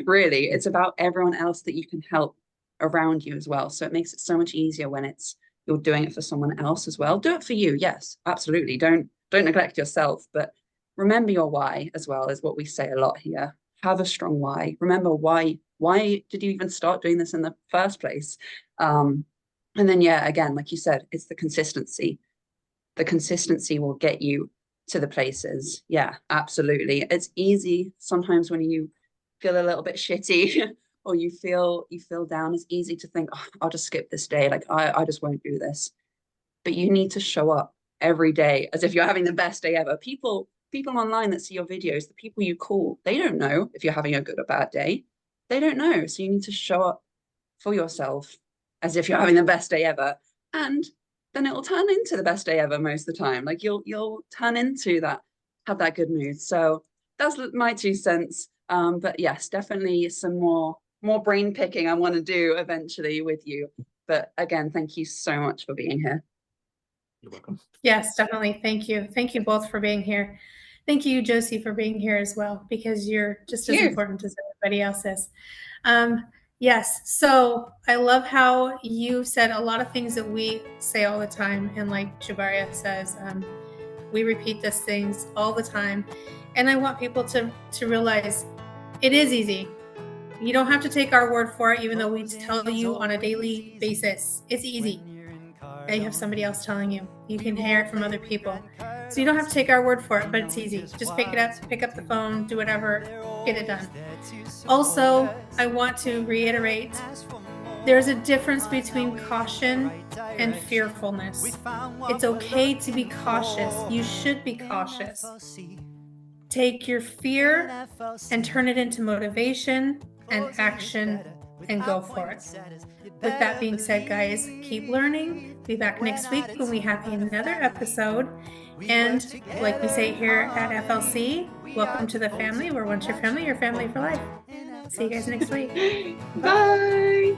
B: really. It's about everyone else that you can help around you as well. So it makes it so much easier when you're doing it for someone else as well. Do it for you, yes, absolutely. Don't neglect yourself, but remember your why as well, is what we say a lot here. Have a strong why. Remember why did you even start doing this in the first place? And then, yeah, again, like you said, it's the consistency. The consistency will get you to the places. Yeah, absolutely. It's easy sometimes when you feel a little bit shitty or you feel down. It's easy to think, oh, I'll just skip this day. Like I just won't do this. But you need to show up every day as if you're having the best day ever. People online that see your videos, the people you call, they don't know if you're having a good or bad day. They don't know. So you need to show up for yourself as if you're having the best day ever. And then it'll turn into the best day ever most of the time. Like you'll turn into that, have that good mood. So that's my 2 cents. But yes, definitely some more brain picking I want to do eventually with you. But again, thank you so much for being here.
D: You're welcome.
C: Yes, definitely. Thank you. Thank you both for being here. Thank you, Josie, for being here as well, because you're just as important as everybody else is. Yes, so I love how you said a lot of things that we say all the time. And like Chabaria says, we repeat these things all the time. And I want people to realize it is easy. You don't have to take our word for it, even though we tell you on a daily basis. It's easy. And you have somebody else telling you. You can hear it from other people. So you don't have to take our word for it, but it's easy. Just pick up the phone, do whatever, get it done. Also, I want to reiterate, there's a difference between caution and fearfulness. It's okay to be cautious. You should be cautious. Take your fear and turn it into motivation and action and go for it. With that being said, guys, keep learning. Be back next week when we have another episode. And like we say here at FLC, welcome to the family, where once your family for life. See you guys next week.
B: Bye.